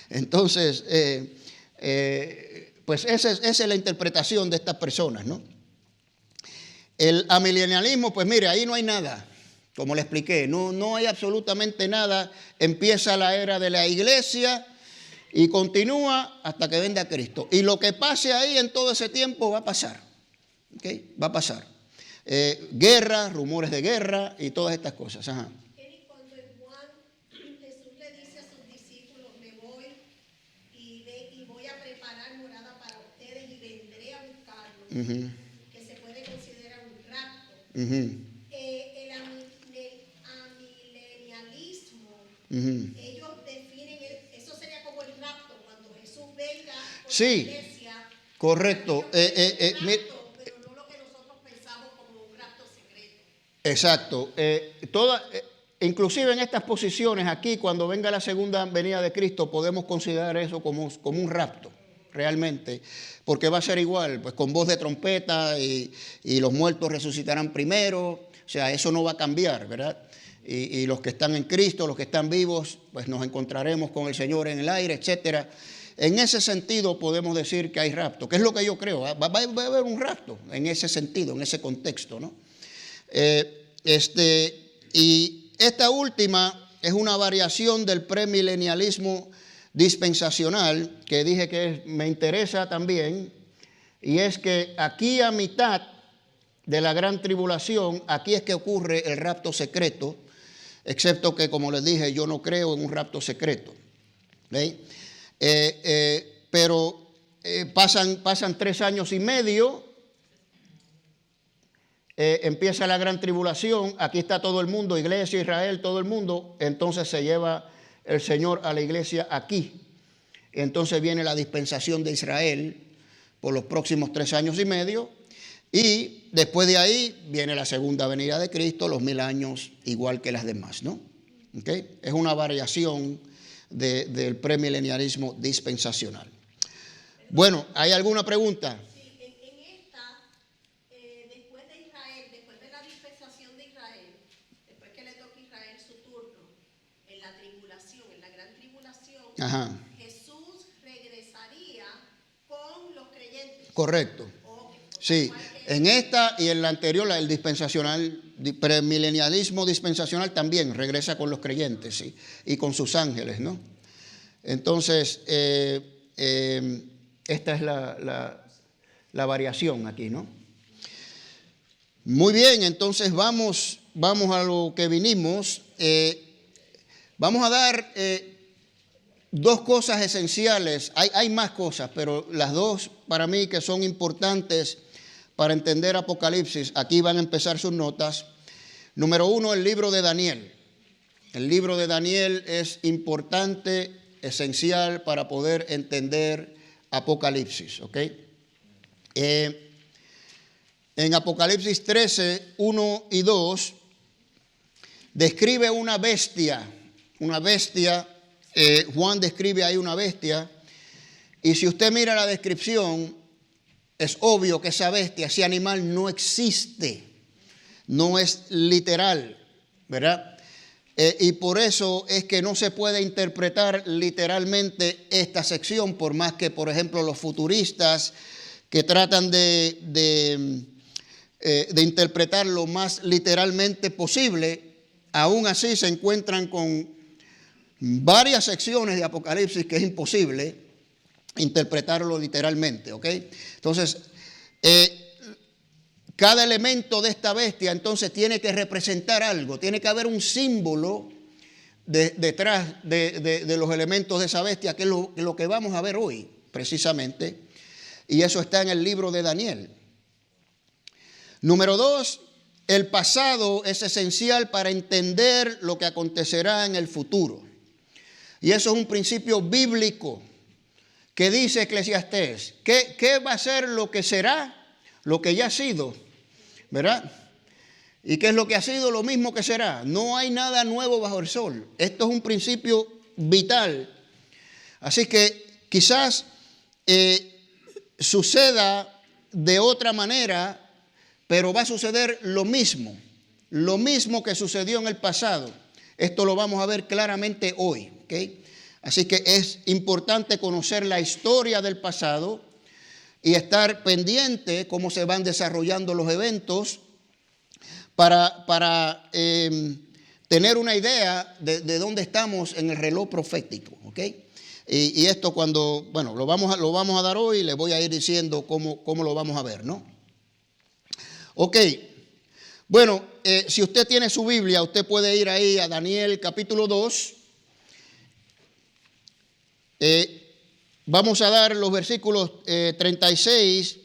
[SPEAKER 3] Entonces, pues esa es la interpretación de estas personas, ¿no? El amilenialismo, pues mire, ahí no hay nada, como le expliqué, no hay absolutamente nada. Empieza la era de la iglesia y continúa hasta que venga Cristo. Y lo que pase ahí en todo ese tiempo va a pasar. ¿Okay? Va a pasar. Guerra, rumores de guerra y todas estas cosas. Ajá.
[SPEAKER 4] Y cuando en Juan Jesús le dice a sus discípulos, me voy y voy a preparar morada para ustedes y vendré a buscarlos, que se puede considerar un rapto. El amilenialismo, ellos definen, eso sería como el rapto, cuando Jesús venga por
[SPEAKER 3] Sí,
[SPEAKER 4] la iglesia.
[SPEAKER 3] correcto.
[SPEAKER 4] Pero no lo que nosotros pensamos como un rapto secreto.
[SPEAKER 3] Exacto. Inclusive en estas posiciones aquí, cuando venga la segunda venida de Cristo, podemos considerar eso como un rapto, realmente, porque va a ser igual, pues con voz de trompeta y los muertos resucitarán primero. O sea, eso no va a cambiar, ¿verdad? Y los que están en Cristo, los que están vivos, pues nos encontraremos con el Señor en el aire, etcétera. En ese sentido podemos decir que hay rapto, que es lo que yo creo. Va a haber un rapto en ese sentido, en ese contexto, ¿no? Y esta última es una variación del premilenialismo dispensacional, que dije que me interesa también, y es que aquí a mitad de la gran tribulación, aquí es que ocurre el rapto secreto, excepto que, como les dije, yo no creo en un rapto secreto. ¿Veis? Pero pasan 3 años y medio, empieza la gran tribulación, aquí está todo el mundo, iglesia, Israel, todo el mundo, entonces se lleva el Señor a la iglesia aquí. Entonces viene la dispensación de Israel por los próximos 3 años y medio, y después de ahí viene la segunda venida de Cristo, los 1000 años, igual que las demás, ¿no? ¿Okay? Es una variación del premilenialismo dispensacional. Bueno, ¿hay alguna pregunta?
[SPEAKER 4] Sí, en esta, después de Israel, después de la dispensación de Israel, después que le toque a Israel su turno, en la tribulación, en la gran tribulación,
[SPEAKER 3] Ajá.
[SPEAKER 4] Jesús regresaría con los creyentes.
[SPEAKER 3] Correcto.
[SPEAKER 4] Ok.
[SPEAKER 3] Sí, en esta y en la anterior, el dispensacional, premilenialismo dispensacional también regresa con los creyentes, ¿sí? Y con sus ángeles, ¿no? Entonces, esta es la variación aquí, ¿no? Muy bien, entonces vamos a lo que vinimos. Vamos a dar 2 cosas esenciales. Hay más cosas, pero las 2 para mí que son importantes para entender Apocalipsis. Aquí van a empezar sus notas. Número 1, el libro de Daniel. El libro de Daniel es importante, esencial para poder entender Apocalipsis, ¿ok? En Apocalipsis 13, 1 y 2, describe una bestia. Juan describe ahí una bestia, y si usted mira la descripción, es obvio que esa bestia, ese animal no existe, no es literal, ¿verdad? Y por eso es que no se puede interpretar literalmente esta sección, por más que, por ejemplo, los futuristas que tratan de interpretar lo más literalmente posible, aún así se encuentran con varias secciones de Apocalipsis que es imposible interpretarlo literalmente, ¿ok? Entonces, cada elemento de esta bestia entonces tiene que representar algo, tiene que haber un símbolo detrás de los elementos de esa bestia, que es lo que vamos a ver hoy, precisamente, y eso está en el libro de Daniel. Número 2, el pasado es esencial para entender lo que acontecerá en el futuro. Y eso es un principio bíblico que dice Eclesiastés. ¿Qué va a ser lo que será? Lo que ya ha sido, ¿verdad? ¿Y qué es lo que ha sido? Lo mismo que será. No hay nada nuevo bajo el sol. Esto es un principio vital. Así que quizás suceda de otra manera, pero va a suceder lo mismo que sucedió en el pasado. Esto lo vamos a ver claramente hoy, ¿ok? Así que es importante conocer la historia del pasado y estar pendiente cómo se van desarrollando los eventos para tener una idea de dónde estamos en el reloj profético, ¿ok? Y esto cuando, bueno, lo vamos a dar hoy y les voy a ir diciendo cómo lo vamos a ver, ¿no? Ok, bueno, si usted tiene su Biblia, usted puede ir ahí a Daniel capítulo 2. Vamos a dar los versículos 36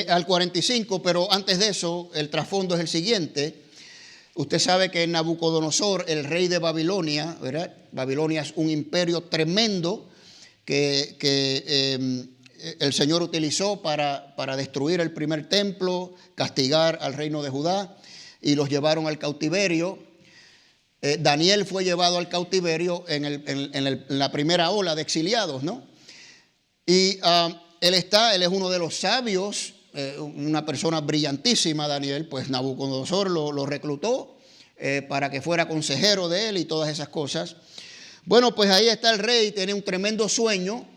[SPEAKER 3] al 45, pero antes de eso, el trasfondo es el siguiente. Usted sabe que Nabucodonosor, el rey de Babilonia, ¿verdad? Babilonia es un imperio tremendo que el Señor utilizó para destruir el primer templo, castigar al reino de Judá, y los llevaron al cautiverio. Daniel fue llevado al cautiverio en la primera ola de exiliados, ¿no? Y él es uno de los sabios, una persona brillantísima, Daniel. Pues Nabucodonosor lo reclutó para que fuera consejero de él y todas esas cosas. Bueno, pues ahí está el rey, tiene un tremendo sueño,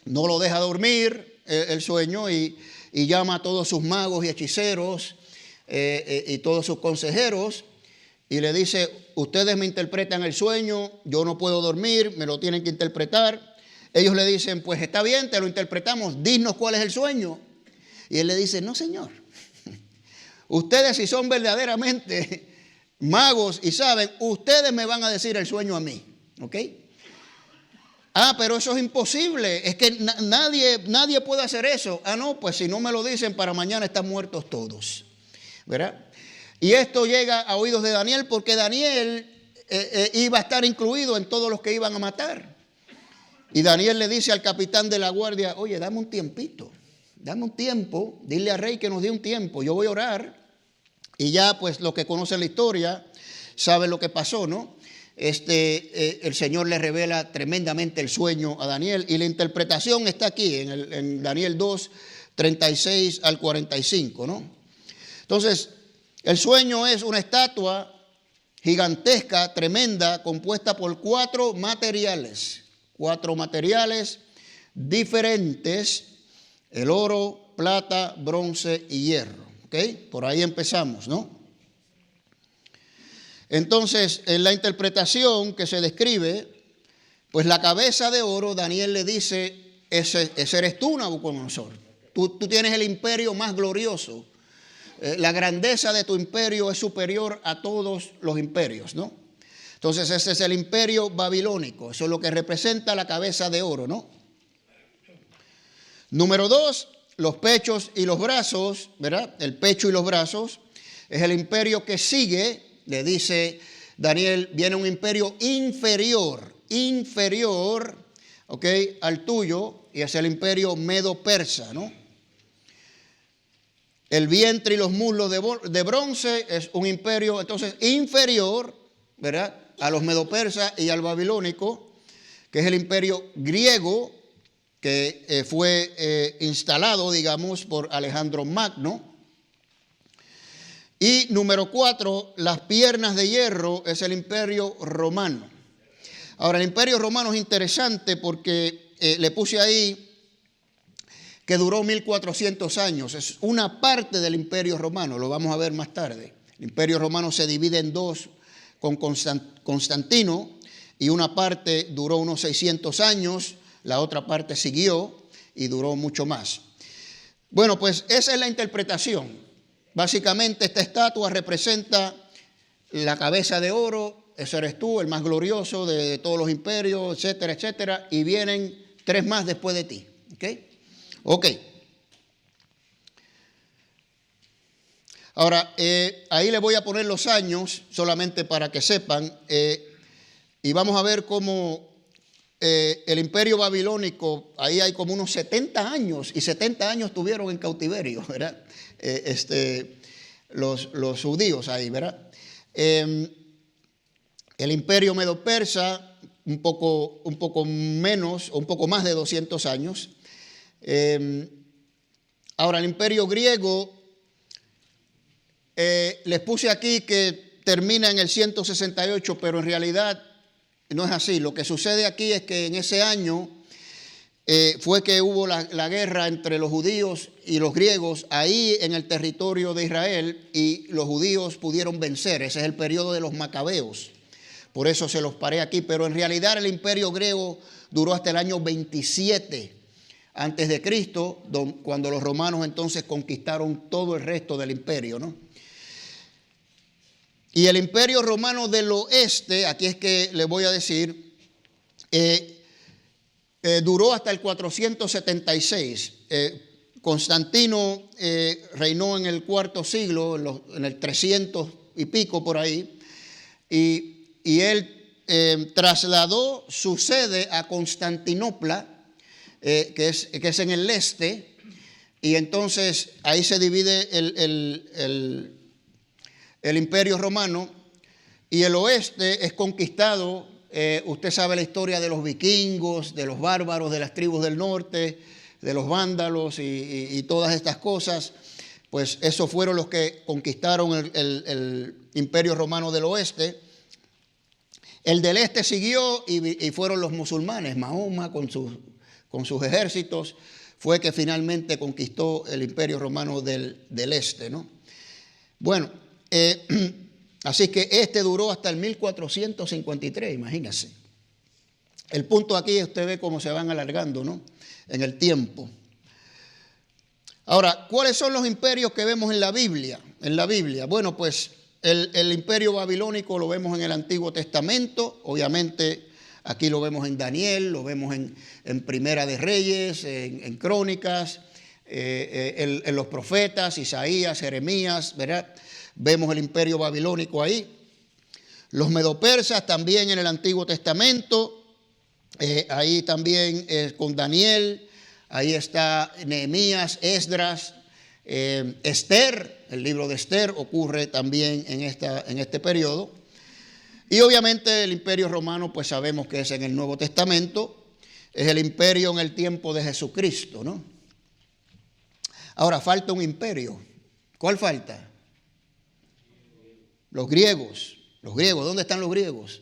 [SPEAKER 3] no lo deja dormir el sueño y llama a todos sus magos y hechiceros y todos sus consejeros y le dice: ustedes me interpretan el sueño, yo no puedo dormir, me lo tienen que interpretar. Ellos le dicen: pues está bien, te lo interpretamos, dinos cuál es el sueño. Y él le dice: no, señor, ustedes, si son verdaderamente magos y saben, ustedes me van a decir el sueño a mí, ¿ok? Pero eso es imposible, es que nadie puede hacer eso. No, pues si no me lo dicen, para mañana están muertos todos, ¿verdad? Y esto llega a oídos de Daniel, porque Daniel iba a estar incluido en todos los que iban a matar. Y Daniel le dice al capitán de la guardia: oye, dame un tiempito, dame un tiempo, dile al rey que nos dé un tiempo, yo voy a orar. Y ya pues los que conocen la historia saben lo que pasó, ¿no? El Señor le revela tremendamente el sueño a Daniel, y la interpretación está aquí en Daniel 2, 36 al 45, ¿no? Entonces, el sueño es una estatua gigantesca, tremenda, compuesta por cuatro materiales diferentes: el oro, plata, bronce y hierro, ¿ok? Por ahí empezamos, ¿no? Entonces, en la interpretación que se describe, pues la cabeza de oro, Daniel le dice: ese eres tú, Nabucodonosor. Tú tienes el imperio más glorioso. La grandeza de tu imperio es superior a todos los imperios, ¿no? Entonces, ese es el imperio babilónico. Eso es lo que representa la cabeza de oro, ¿no? Número 2, los pechos y los brazos, ¿verdad? El pecho y los brazos es el imperio que sigue. Le dice Daniel: viene un imperio inferior, ¿ok?, al tuyo, y es el imperio medo-persa, ¿no? El vientre y los muslos de bronce es un imperio entonces inferior, ¿verdad?, a los medo-persas y al babilónico, que es el imperio griego, que fue instalado, digamos, por Alejandro Magno. Y número 4, las piernas de hierro, es el Imperio Romano. Ahora, el Imperio Romano es interesante porque le puse ahí que duró 1400 años. Es una parte del Imperio Romano, lo vamos a ver más tarde. El Imperio Romano se divide en dos con Constantino, y una parte duró unos 600 años, la otra parte siguió y duró mucho más. Bueno, pues esa es la interpretación. Básicamente esta estatua representa la cabeza de oro, ese eres tú, el más glorioso de todos los imperios, etcétera, etcétera, y vienen 3 más después de ti. Ok. Ahora, ahí le voy a poner los años, solamente para que sepan, y vamos a ver cómo el imperio babilónico, ahí hay como unos 70 años, y 70 años estuvieron en cautiverio, ¿verdad? Los judíos ahí, ¿verdad? El imperio medo-persa, un poco menos, o un poco más de 200 años. Ahora, el imperio griego, les puse aquí que termina en el 168, pero en realidad no es así. Lo que sucede aquí es que en ese año fue que hubo la guerra entre los judíos y los griegos ahí en el territorio de Israel, y los judíos pudieron vencer. Ese es el periodo de los macabeos. Por eso se los paré aquí. Pero en realidad el imperio griego duró hasta el año 27 antes de Cristo, cuando los romanos entonces conquistaron todo el resto del imperio, ¿no? Y el imperio romano del oeste, aquí es que le voy a decir, duró hasta el 476. Constantino reinó en el cuarto siglo, en el 300 y pico por ahí, y él trasladó su sede a Constantinopla, que es en el este, y entonces ahí se divide el imperio romano, y el oeste es conquistado. Usted sabe la historia de los vikingos, de los bárbaros, de las tribus del norte, de los vándalos y todas estas cosas. Pues esos fueron los que conquistaron el imperio romano del oeste. El del este siguió y fueron los musulmanes. Mahoma con sus ejércitos fue que finalmente conquistó el imperio romano del este, ¿no? Bueno, así que este duró hasta el 1453, imagínense. El punto aquí, usted ve cómo se van alargando, ¿no?, en el tiempo. Ahora, ¿cuáles son los imperios que vemos en la Biblia? Bueno, pues el imperio babilónico lo vemos en el Antiguo Testamento. Obviamente aquí lo vemos en Daniel, lo vemos en Primera de Reyes, en Crónicas, en los profetas, Isaías, Jeremías, ¿verdad? Vemos el imperio babilónico ahí. Los medopersas también en el Antiguo Testamento. Ahí también con Daniel. Ahí está Nehemías, Esdras, Esther. El libro de Esther ocurre también en este periodo. Y obviamente el imperio romano, pues sabemos que es en el Nuevo Testamento. Es el imperio en el tiempo de Jesucristo, ¿no? Ahora falta un imperio. ¿Cuál falta? Los griegos. ¿Dónde están los griegos?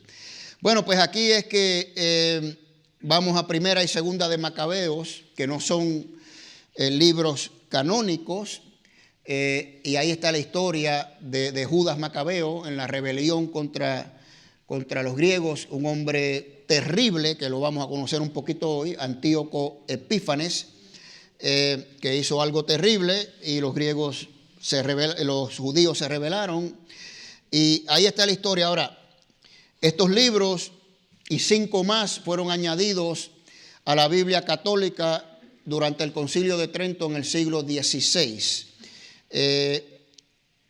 [SPEAKER 3] Bueno, pues aquí es que vamos a Primera y Segunda de Macabeos, que no son libros canónicos, y ahí está la historia de Judas Macabeo en la rebelión contra los griegos, un hombre terrible que lo vamos a conocer un poquito hoy, Antíoco Epífanes, que hizo algo terrible, y los judíos se rebelaron. Y ahí está la historia. Ahora, estos libros y 5 más fueron añadidos a la Biblia católica durante el Concilio de Trento en el siglo XVI.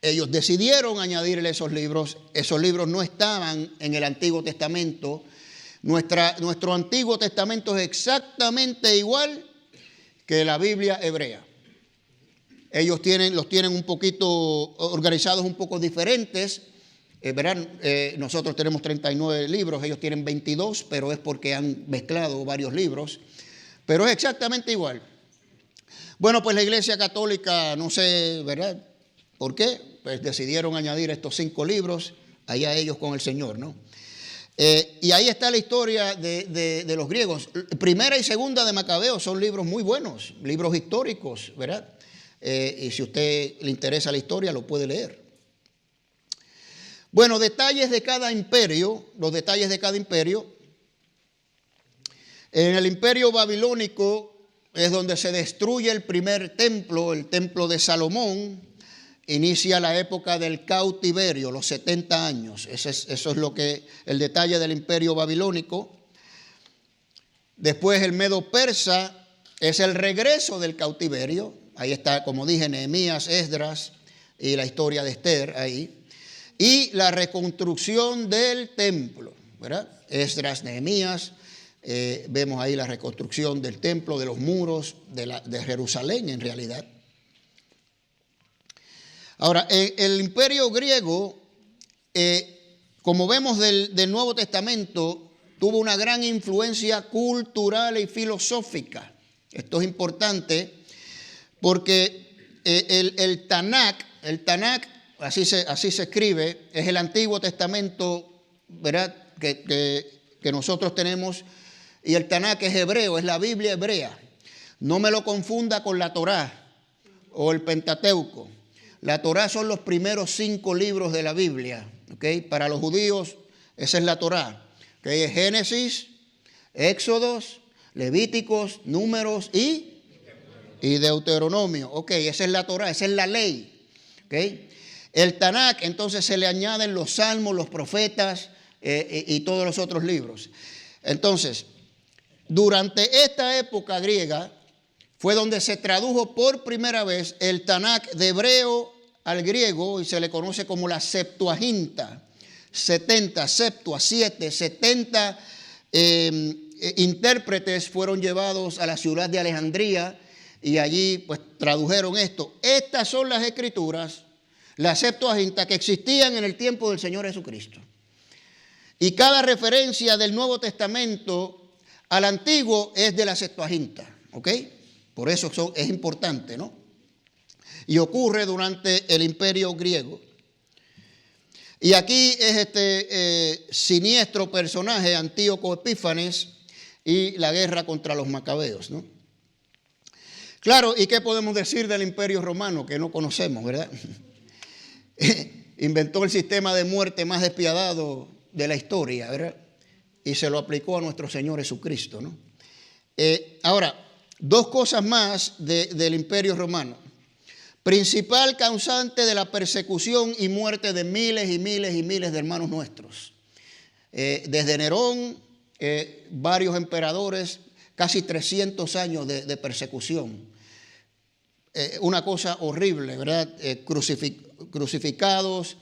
[SPEAKER 3] Ellos decidieron añadirle esos libros. Esos libros no estaban en el Antiguo Testamento. Nuestro Antiguo Testamento es exactamente igual que la Biblia hebrea. Ellos los tienen un poquito organizados, un poco diferentes. Verán, nosotros tenemos 39 libros, ellos tienen 22, pero es porque han mezclado varios libros. Pero es exactamente igual. Bueno, pues la Iglesia Católica, no sé, ¿verdad?, ¿Por qué? Pues decidieron añadir estos 5 libros, allá ellos con el Señor, ¿no? Y ahí está la historia de los griegos. Primera y segunda de Macabeos son libros muy buenos, libros históricos, ¿verdad? Y si a usted le interesa la historia, lo puede leer. Bueno, detalles de cada imperio, los detalles de cada imperio. En el imperio babilónico es donde se destruye el primer templo, el templo de Salomón. Inicia la época del cautiverio, los 70 años. Eso es lo que el detalle del imperio babilónico. Después el medo-persa es el regreso del cautiverio. Ahí está, como dije, Nehemías, Esdras y la historia de Esther ahí. Y la reconstrucción del templo, ¿verdad? Esdras, Nehemías. Vemos ahí la reconstrucción del templo, de los muros de Jerusalén en realidad. Ahora, el imperio griego, como vemos del Nuevo Testamento, tuvo una gran influencia cultural y filosófica. Esto es importante porque el Tanakh, así se escribe, es el Antiguo Testamento, ¿verdad?, que nosotros tenemos, y el Tanakh es hebreo, es la Biblia hebrea. No me lo confunda con la Torá o el Pentateuco. La Torá son los primeros 5 libros de la Biblia, ¿okay? Para los judíos, esa es la Torá, ¿okay? Es Génesis, Éxodos, Levíticos, Números y Deuteronomio. Ok, esa es la Torá, esa es la ley. ¿Okay? El Tanakh, entonces se le añaden los salmos, los profetas y todos los otros libros. Entonces, durante esta época griega, fue donde se tradujo por primera vez el Tanakh de hebreo al griego y se le conoce como la Septuaginta. 70 intérpretes fueron llevados a la ciudad de Alejandría y allí pues tradujeron esto. Estas son las escrituras, la Septuaginta, que existían en el tiempo del Señor Jesucristo. Y cada referencia del Nuevo Testamento al Antiguo es de la Septuaginta, ¿ok? Por eso es importante, ¿no? Y ocurre durante el imperio griego. Y aquí es este siniestro personaje, Antíoco Epífanes, y la guerra contra los macabeos, ¿no? Claro, ¿y qué podemos decir del imperio romano que no conocemos, verdad? Inventó el sistema de muerte más despiadado de la historia, ¿verdad? Y se lo aplicó a nuestro Señor Jesucristo, ¿no? Ahora, 2 cosas más del imperio romano. Principal causante de la persecución y muerte de miles y miles y miles de hermanos nuestros. Desde Nerón, varios emperadores, casi 300 años de persecución. Una cosa horrible, ¿verdad? Crucificados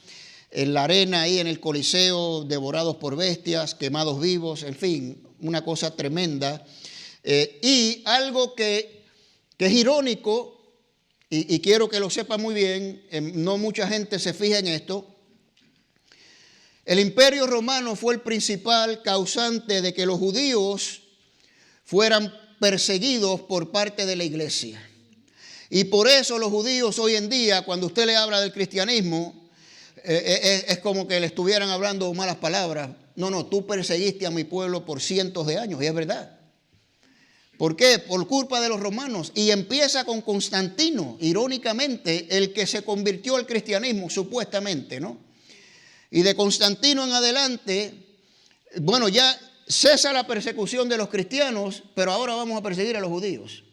[SPEAKER 3] en la arena, ahí en el Coliseo, devorados por bestias, quemados vivos, en fin, una cosa tremenda. Y algo que es irónico, y quiero que lo sepa muy bien, no mucha gente se fija en esto. El imperio romano fue el principal causante de que los judíos fueran perseguidos por parte de la iglesia. Y por eso los judíos hoy en día, cuando usted le habla del cristianismo, es como que le estuvieran hablando malas palabras. No, tú perseguiste a mi pueblo por cientos de años, y es verdad. ¿Por qué? Por culpa de los romanos. Y empieza con Constantino, irónicamente, el que se convirtió al cristianismo, supuestamente, ¿no? Y de Constantino en adelante, bueno, ya cesa la persecución de los cristianos, pero ahora vamos a perseguir a los judíos.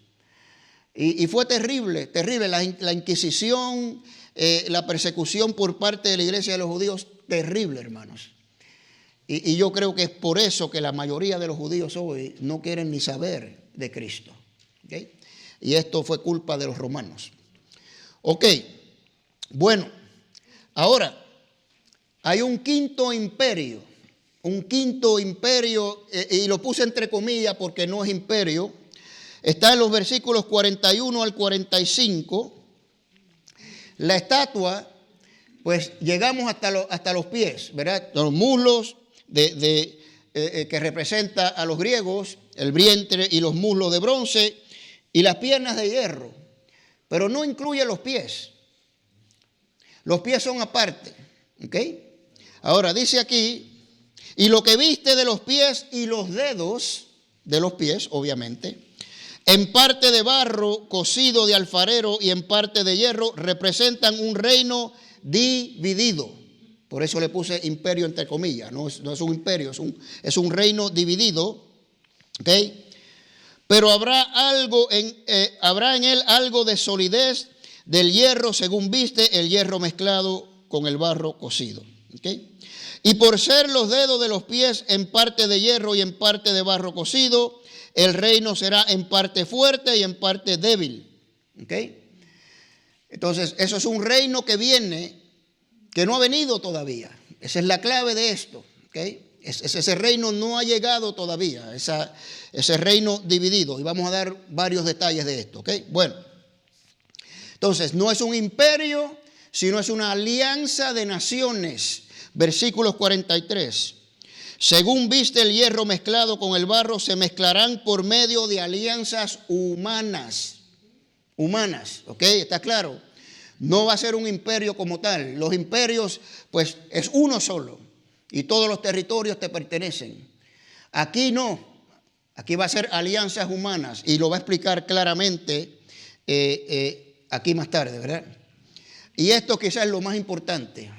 [SPEAKER 3] Y fue terrible, terrible. La Inquisición, la persecución por parte de la iglesia de los judíos, terrible, hermanos. Y yo creo que es por eso que la mayoría de los judíos hoy no quieren ni saber de Cristo. ¿Okay? Y esto fue culpa de los romanos. Ok, bueno, ahora hay un quinto imperio, y lo puse entre comillas porque no es imperio. Está en los versículos 41 al 45. La estatua, pues llegamos hasta los pies, ¿verdad? Los muslos que representa a los griegos, el vientre y los muslos de bronce y las piernas de hierro, pero no incluye los pies. Los pies son aparte. ¿Ok? Ahora dice aquí, y lo que viste de los pies y los dedos de los pies, obviamente, en parte de barro cocido de alfarero y en parte de hierro, representan un reino dividido. Por eso le puse imperio entre comillas. No es un imperio, es un reino dividido. ¿Ok? Pero habrá en él algo de solidez del hierro, según viste, el hierro mezclado con el barro cocido. ¿Okay? Y por ser los dedos de los pies en parte de hierro y en parte de barro cocido, el reino será en parte fuerte y en parte débil. ¿Okay? Entonces, eso es un reino que viene, que no ha venido todavía. Esa es la clave de esto. ¿Okay? Ese reino no ha llegado todavía, ese reino dividido. Y vamos a dar varios detalles de esto. ¿Okay? Bueno, entonces no es un imperio, sino es una alianza de naciones. Versículos 43. Según viste el hierro mezclado con el barro, se mezclarán por medio de alianzas humanas. Humanas, ¿ok? ¿Está claro? No va a ser un imperio como tal. Los imperios, pues, es uno solo. Y todos los territorios te pertenecen. Aquí no. Aquí va a ser alianzas humanas. Y lo va a explicar claramente aquí más tarde, ¿verdad? Y esto quizás es lo más importante.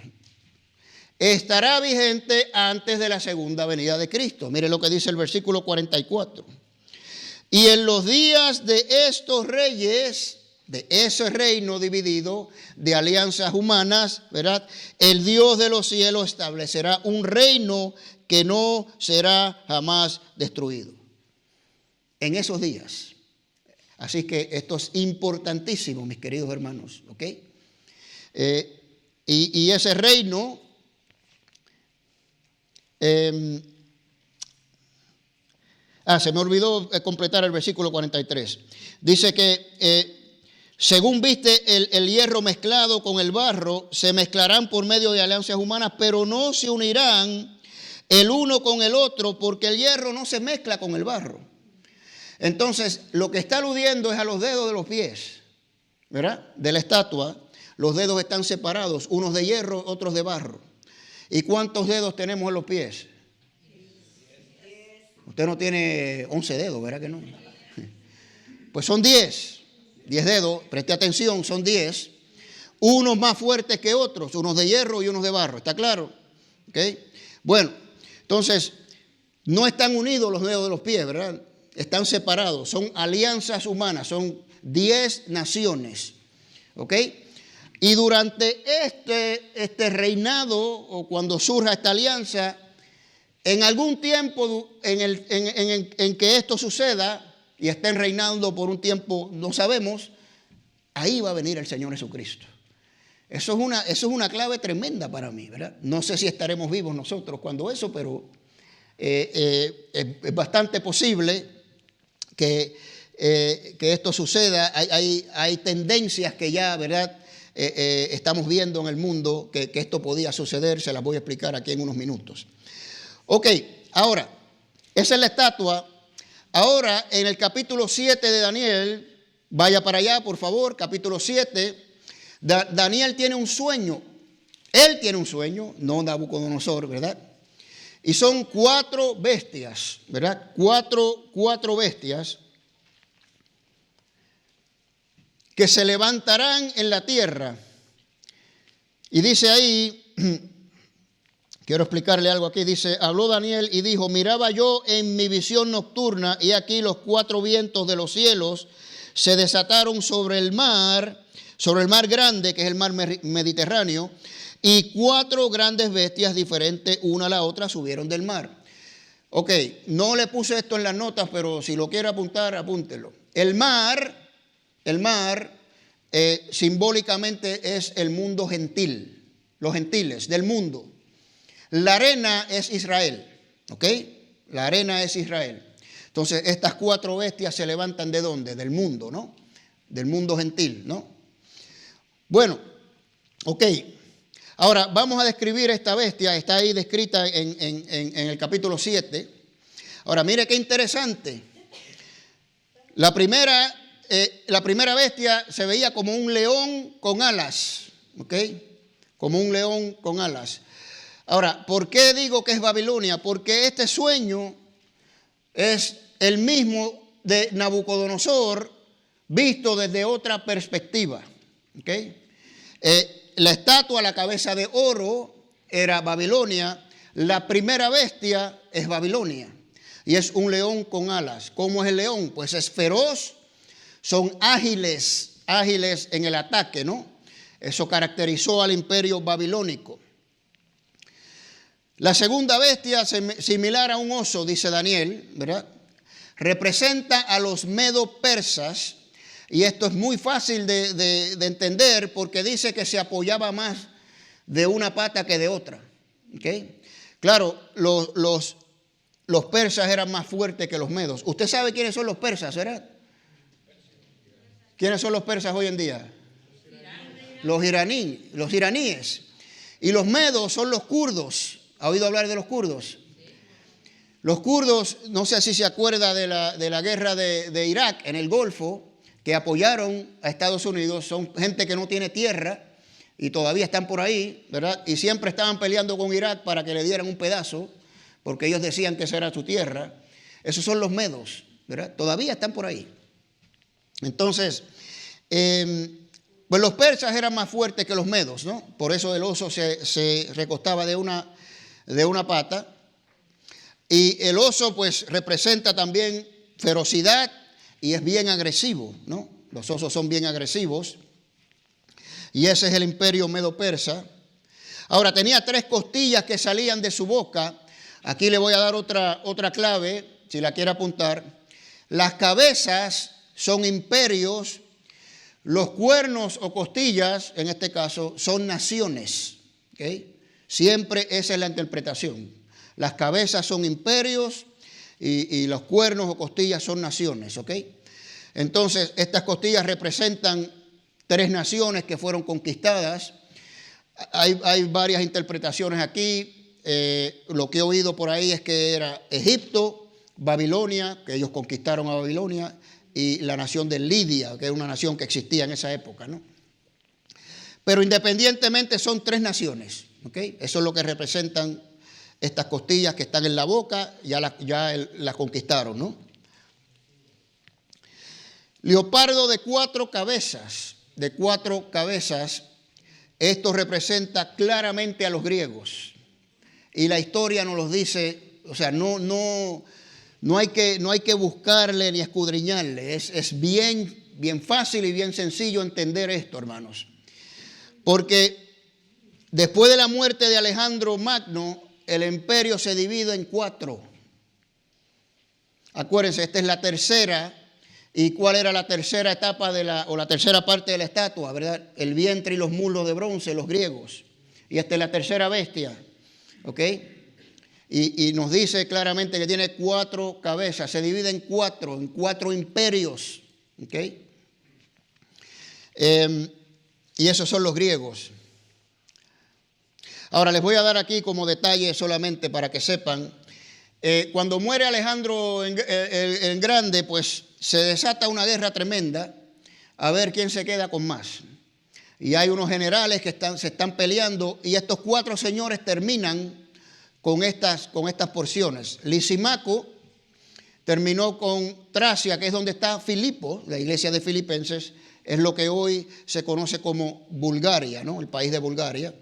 [SPEAKER 3] Estará vigente antes de la segunda venida de Cristo. Mire lo que dice el versículo 44. Y en los días de estos reyes, de ese reino dividido de alianzas humanas, ¿verdad? El Dios de los cielos establecerá un reino que no será jamás destruido. En esos días. Así que esto es importantísimo, mis queridos hermanos, ¿ok? Y ese reino se me olvidó completar el versículo 43. Dice que según viste el hierro mezclado con el barro, se mezclarán por medio de alianzas humanas, pero no se unirán el uno con el otro, porque el hierro no se mezcla con el barro. Entonces, lo que está aludiendo es a los dedos de los pies, ¿verdad? De la estatua. Los dedos están separados, unos de hierro, otros de barro. ¿Y cuántos dedos tenemos en los pies? Usted no tiene 11 dedos, ¿verdad que no? Pues son 10 dedos, preste atención, son 10. Unos más fuertes que otros, unos de hierro y unos de barro, ¿está claro? ¿Okay? Bueno, entonces, no están unidos los dedos de los pies, ¿verdad? Están separados, son alianzas humanas, son 10 naciones, ¿ok? Y durante este reinado, o cuando surja esta alianza, en algún tiempo en que esto suceda y estén reinando por un tiempo, no sabemos, ahí va a venir el Señor Jesucristo. Eso es una clave tremenda para mí, ¿verdad? No sé si estaremos vivos nosotros cuando eso, pero es bastante posible que esto suceda. Hay tendencias que ya, ¿verdad? Estamos viendo en el mundo que esto podía suceder. Se las voy a explicar aquí en unos minutos. Ok, ahora, esa es la estatua. Ahora, en el capítulo 7 de Daniel, vaya para allá, por favor, capítulo 7. Daniel tiene un sueño. Él tiene un sueño, no Nabucodonosor, ¿verdad? Y son 4 bestias, ¿verdad? Cuatro bestias que se levantarán en la tierra. Y dice ahí, quiero explicarle algo aquí, dice, habló Daniel y dijo, miraba yo en mi visión nocturna y aquí los 4 vientos de los cielos se desataron sobre el mar grande, que es el mar Mediterráneo, y 4 grandes bestias diferentes una a la otra subieron del mar. Ok, no le puse esto en las notas, pero si lo quiere apuntar, apúntelo. El mar simbólicamente es el mundo gentil, los gentiles del mundo. La arena es Israel, ¿ok? La arena es Israel. Entonces, estas 4 bestias se levantan ¿de dónde? Del mundo, ¿no? Del mundo gentil, ¿no? Bueno, ok. Ahora, vamos a describir esta bestia. Está ahí descrita en el capítulo 7. Ahora, mire qué interesante. La primera bestia se veía como un león con alas, ¿ok? como un león con alas. Ahora, ¿por qué digo que es Babilonia? Porque este sueño es el mismo de Nabucodonosor visto desde otra perspectiva. ¿Okay? La estatua, la cabeza de oro, era Babilonia. La primera bestia es Babilonia. Y es un león con alas. ¿Cómo es el león? Pues es feroz, son ágiles en el ataque, ¿no? Eso caracterizó al imperio babilónico. La segunda bestia, similar a un oso, dice Daniel, ¿verdad? Representa a los medo-persas, y esto es muy fácil de entender porque dice que se apoyaba más de una pata que de otra. ¿Okay? Claro, los persas eran más fuertes que los medos. Usted sabe quiénes son los persas, ¿verdad? ¿Quiénes son los persas hoy en día? Los iraníes. Y los medos son los kurdos. ¿Ha oído hablar de los kurdos? Los kurdos, no sé si se acuerda de la guerra de Irak en el Golfo, que apoyaron a Estados Unidos. Son gente que no tiene tierra y todavía están por ahí, ¿verdad? Y siempre estaban peleando con Irak para que le dieran un pedazo, porque ellos decían que esa era su tierra. Esos son los medos, ¿verdad? Todavía están por ahí. Entonces, pues los persas eran más fuertes que los medos, ¿no? Por eso el oso se recostaba de una pata. Y el oso pues representa también ferocidad y es bien agresivo, ¿no? Los osos son bien agresivos. Y ese es el imperio medo-persa. Ahora, tenía 3 costillas que salían de su boca. Aquí le voy a dar otra clave, si la quiere apuntar. Las cabezas son imperios. Los cuernos o costillas, en este caso, son naciones. ¿Okay? Siempre esa es la interpretación. Las cabezas son imperios y los cuernos o costillas son naciones. ¿Ok? Entonces, estas costillas representan 3 naciones que fueron conquistadas. Hay varias interpretaciones aquí. Lo que he oído por ahí es que era Egipto, Babilonia, que ellos conquistaron a Babilonia, y la nación de Lidia, que es una nación que existía en esa época, ¿no? Pero independientemente son 3 naciones. ¿Okay? Eso es lo que representan estas costillas que están en la boca, ya las conquistaron, ¿no? Leopardo de 4 cabezas, esto representa claramente a los griegos. Y la historia nos los dice, o sea, no hay que buscarle ni escudriñarle. Es bien fácil y bien sencillo entender esto, hermanos. Porque después de la muerte de Alejandro Magno, el imperio se divide en 4. Acuérdense, esta es la tercera. ¿Y cuál era la tercera etapa o la tercera parte de la estatua? ¿Verdad? El vientre y los muslos de bronce, los griegos. Y esta es la tercera bestia. ¿Ok? Y nos dice claramente que tiene 4 cabezas. Se divide en 4 imperios. ¿Ok? Y esos son los griegos. Ahora les voy a dar aquí como detalle solamente para que sepan. Cuando muere Alejandro el Grande, pues se desata una guerra tremenda a ver quién se queda con más. Y hay unos generales que se están peleando y estos 4 señores terminan con estas porciones. Lisimaco terminó con Tracia, que es donde está Filipo, la iglesia de Filipenses, es lo que hoy se conoce como Bulgaria, ¿no? El país de Bulgaria.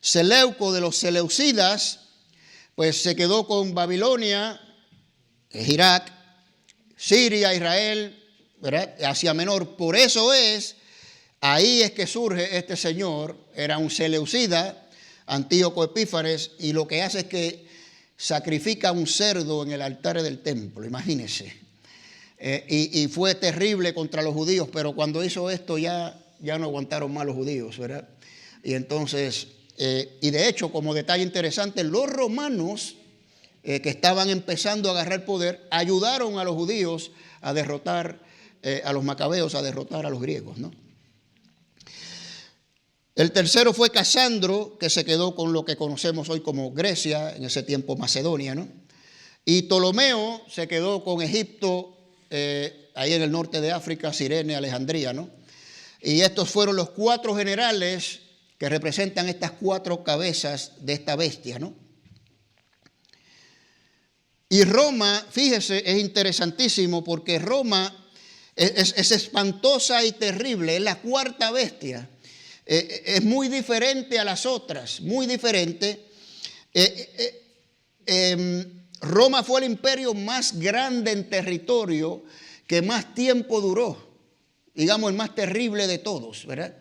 [SPEAKER 3] Seleuco de los seleucidas, pues se quedó con Babilonia, es Irak, Siria, Israel, ¿verdad? Asia Menor. Por eso ahí es que surge este señor, era un seleucida, Antíoco Epífanes, y lo que hace es que sacrifica un cerdo en el altar del templo, imagínense. Y fue terrible contra los judíos, pero cuando hizo esto ya no aguantaron más los judíos, ¿verdad? Y entonces, y de hecho, como detalle interesante, los romanos que estaban empezando a agarrar poder, ayudaron a los judíos a derrotar, a los macabeos a derrotar a los griegos, ¿no? El tercero fue Casandro, que se quedó con lo que conocemos hoy como Grecia, en ese tiempo Macedonia, ¿no? Y Ptolomeo se quedó con Egipto, ahí en el norte de África, Cirene, Alejandría, ¿no? Y estos fueron los 4 generales que representan estas 4 cabezas de esta bestia, ¿no? Y Roma, fíjese, es interesantísimo porque Roma es espantosa y terrible, es la 4ª bestia. Es muy diferente a las otras, muy diferente. Roma fue el imperio más grande en territorio, que más tiempo duró, digamos el más terrible de todos, ¿verdad?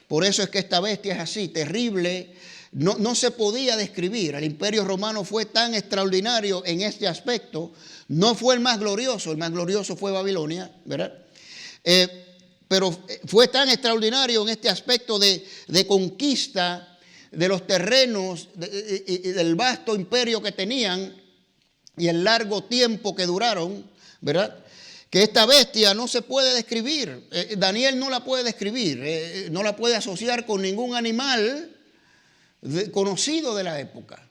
[SPEAKER 3] Por eso es que esta bestia es así, terrible, no se podía describir. El imperio romano fue tan extraordinario en este aspecto, no fue el más glorioso fue Babilonia, ¿verdad? Pero fue tan extraordinario en este aspecto de conquista de los terrenos y del vasto imperio que tenían y el largo tiempo que duraron, ¿verdad? Que esta bestia no se puede describir. Daniel no la puede describir, no la puede asociar con ningún animal conocido de la época.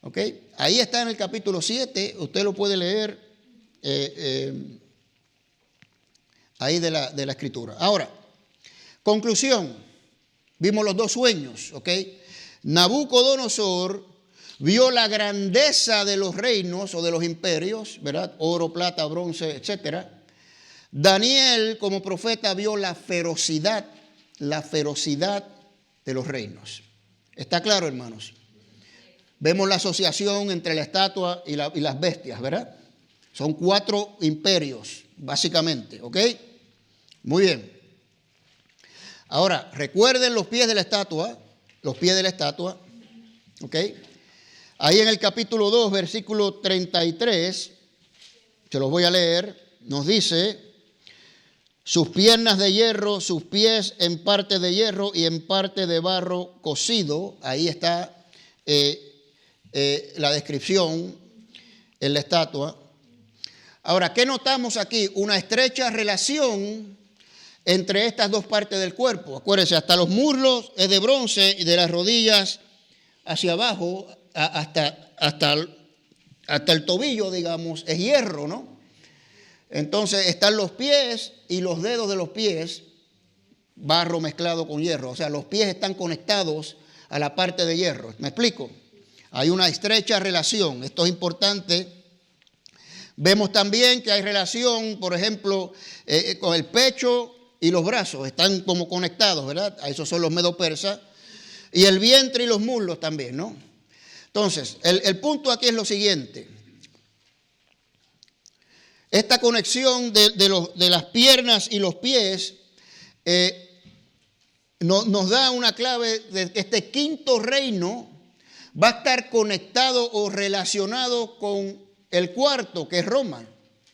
[SPEAKER 3] ¿Ok? Ahí está en el capítulo 7, usted lo puede leer ahí de la escritura. Ahora, conclusión, vimos los 2 sueños, ¿ok? Nabucodonosor vio la grandeza de los reinos o de los imperios, ¿verdad? Oro, plata, bronce, etc. Daniel, como profeta, vio la ferocidad de los reinos. ¿Está claro, hermanos? Vemos la asociación entre la estatua y las bestias, ¿verdad? Son 4 imperios, básicamente, ¿ok? Muy bien. Ahora, recuerden los pies de la estatua, ¿ok? Ahí en el capítulo 2, versículo 33, se los voy a leer, nos dice: sus piernas de hierro, sus pies en parte de hierro y en parte de barro cocido. Ahí está la descripción en la estatua. Ahora, ¿qué notamos aquí? Una estrecha relación entre estas 2 partes del cuerpo. Acuérdense, hasta los muslos es de bronce y de las rodillas hacia abajo hasta el tobillo, digamos, es hierro, ¿no? Entonces están los pies y los dedos de los pies, barro mezclado con hierro. O sea, los pies están conectados a la parte de hierro. ¿Me explico? Hay una estrecha relación. Esto es importante. Vemos también que hay relación, por ejemplo, con el pecho y los brazos. Están como conectados, ¿verdad? Esos son los medo-persas. Y el vientre y los muslos también, ¿no? Entonces, el punto aquí es lo siguiente. Esta conexión de las piernas y los pies nos da una clave de que este 5.º reino va a estar conectado o relacionado con el 4.º, que es Roma,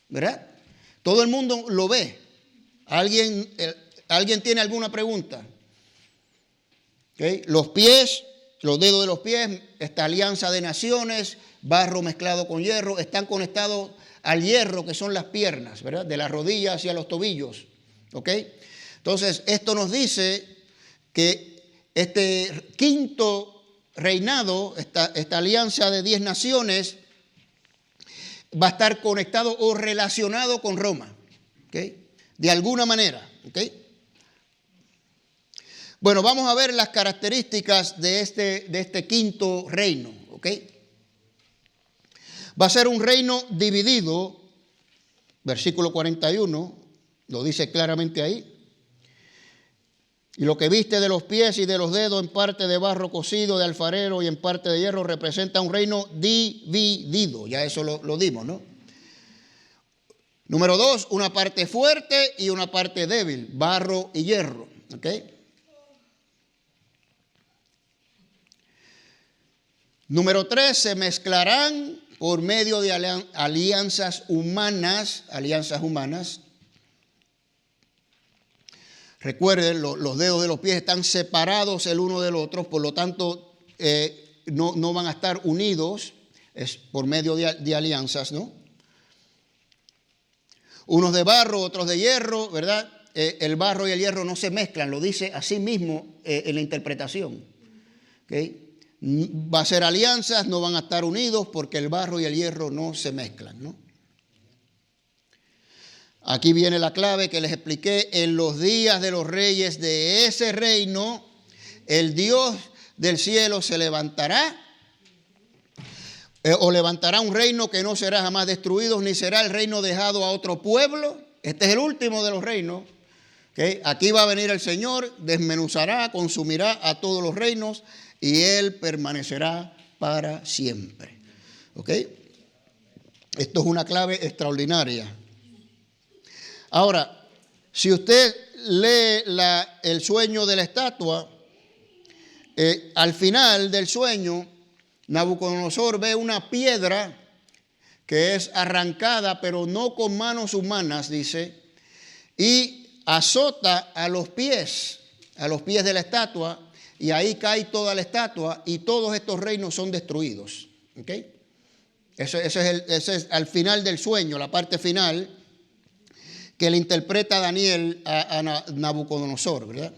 [SPEAKER 3] ¿verdad? Todo el mundo lo ve. ¿Alguien tiene alguna pregunta? ¿Okay? Los pies, los dedos de los pies, esta alianza de naciones, barro mezclado con hierro, están conectados al hierro, que son las piernas, ¿verdad? De las rodillas hacia los tobillos. ¿Ok? Entonces, esto nos dice que este 5.º reinado, esta alianza de 10 naciones, va a estar conectado o relacionado con Roma. ¿Ok? De alguna manera. ¿Ok? Bueno, vamos a ver las características de este 5.º reino. ¿Ok? Va a ser un reino dividido, versículo 41, lo dice claramente ahí. Y lo que viste de los pies y de los dedos en parte de barro cocido de alfarero y en parte de hierro representa un reino dividido. Ya eso lo dimos, ¿no? Número 2, una parte fuerte y una parte débil, barro y hierro. ¿Ok? Número 3, se mezclarán por medio de alianzas humanas. Recuerden, los dedos de los pies están separados el uno del otro, por lo tanto no van a estar unidos, es por medio de alianzas, ¿no? Unos de barro, otros de hierro, ¿verdad? El barro y el hierro no se mezclan, lo dice así mismo en la interpretación. ¿Okay? Va a ser alianzas, no van a estar unidos porque el barro y el hierro no se mezclan, ¿no? Aquí viene la clave que les expliqué. En los días de los reyes de ese reino, el Dios del cielo se levantará, o levantará un reino que no será jamás destruido, ni será el reino dejado a otro pueblo. Este es el último de los reinos. ¿Okay? Aquí va a venir el Señor, desmenuzará, consumirá a todos los reinos y Él permanecerá para siempre. ¿Okay? Esto es una clave extraordinaria. Ahora, si usted lee el sueño de la estatua, al final del sueño, Nabucodonosor ve una piedra que es arrancada, pero no con manos humanas, dice, y azota a los pies de la estatua, y ahí cae toda la estatua, y todos estos reinos son destruidos. ¿Okay? Ese es al final del sueño, la parte final, que le interpreta Daniel a Nabucodonosor, ¿verdad?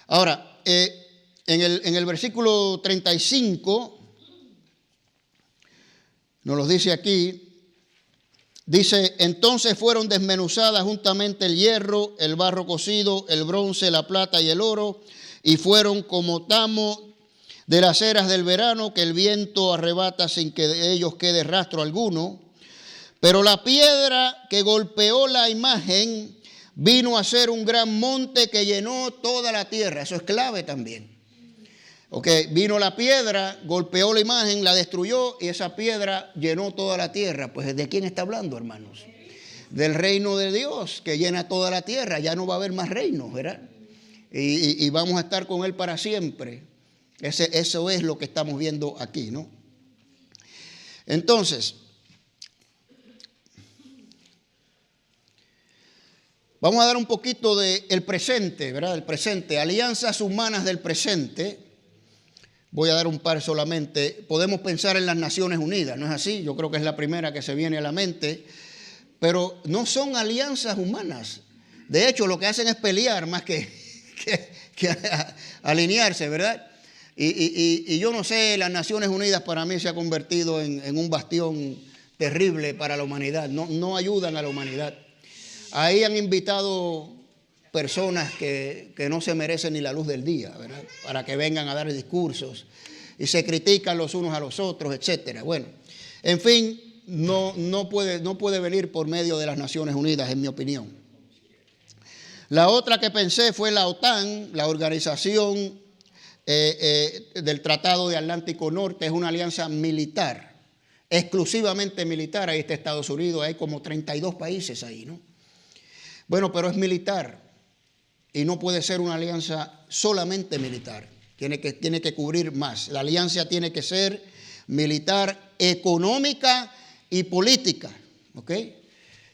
[SPEAKER 3] Ahora, en el versículo 35, nos lo dice aquí, dice, entonces fueron desmenuzadas juntamente el hierro, el barro cocido, el bronce, la plata y el oro, y fueron como tamo de las eras del verano que el viento arrebata sin que de ellos quede rastro alguno. Pero la piedra que golpeó la imagen vino a ser un gran monte que llenó toda la tierra. Eso es clave también. Okay, vino la piedra, golpeó la imagen, la destruyó y esa piedra llenó toda la tierra. Pues ¿de quién está hablando, hermanos? Del reino de Dios que llena toda la tierra. Ya no va a haber más reinos, ¿verdad? Y vamos a estar con Él para siempre. Eso es lo que estamos viendo aquí, ¿no? Entonces, vamos a dar un poquito del presente, ¿verdad? El presente, alianzas humanas del presente. Voy a dar un par solamente. Podemos pensar en las Naciones Unidas, ¿no es así? Yo creo que es la primera que se viene a la mente. Pero no son alianzas humanas. De hecho, lo que hacen es pelear más que alinearse, ¿verdad? Y yo no sé, las Naciones Unidas para mí se ha convertido en un bastión terrible para la humanidad. No ayudan a la humanidad. Ahí han invitado personas que no se merecen ni la luz del día, ¿verdad? Para que vengan a dar discursos y se critican los unos a los otros, etcétera. Bueno, en fin, no puede venir por medio de las Naciones Unidas, en mi opinión. La otra que pensé fue la OTAN, la Organización del Tratado de Atlántico Norte. Es una alianza militar, exclusivamente militar. Ahí está Estados Unidos, hay como 32 países ahí, ¿no? Bueno, pero es militar y no puede ser una alianza solamente militar. Tiene que cubrir más. La alianza tiene que ser militar, económica y política. ¿Ok?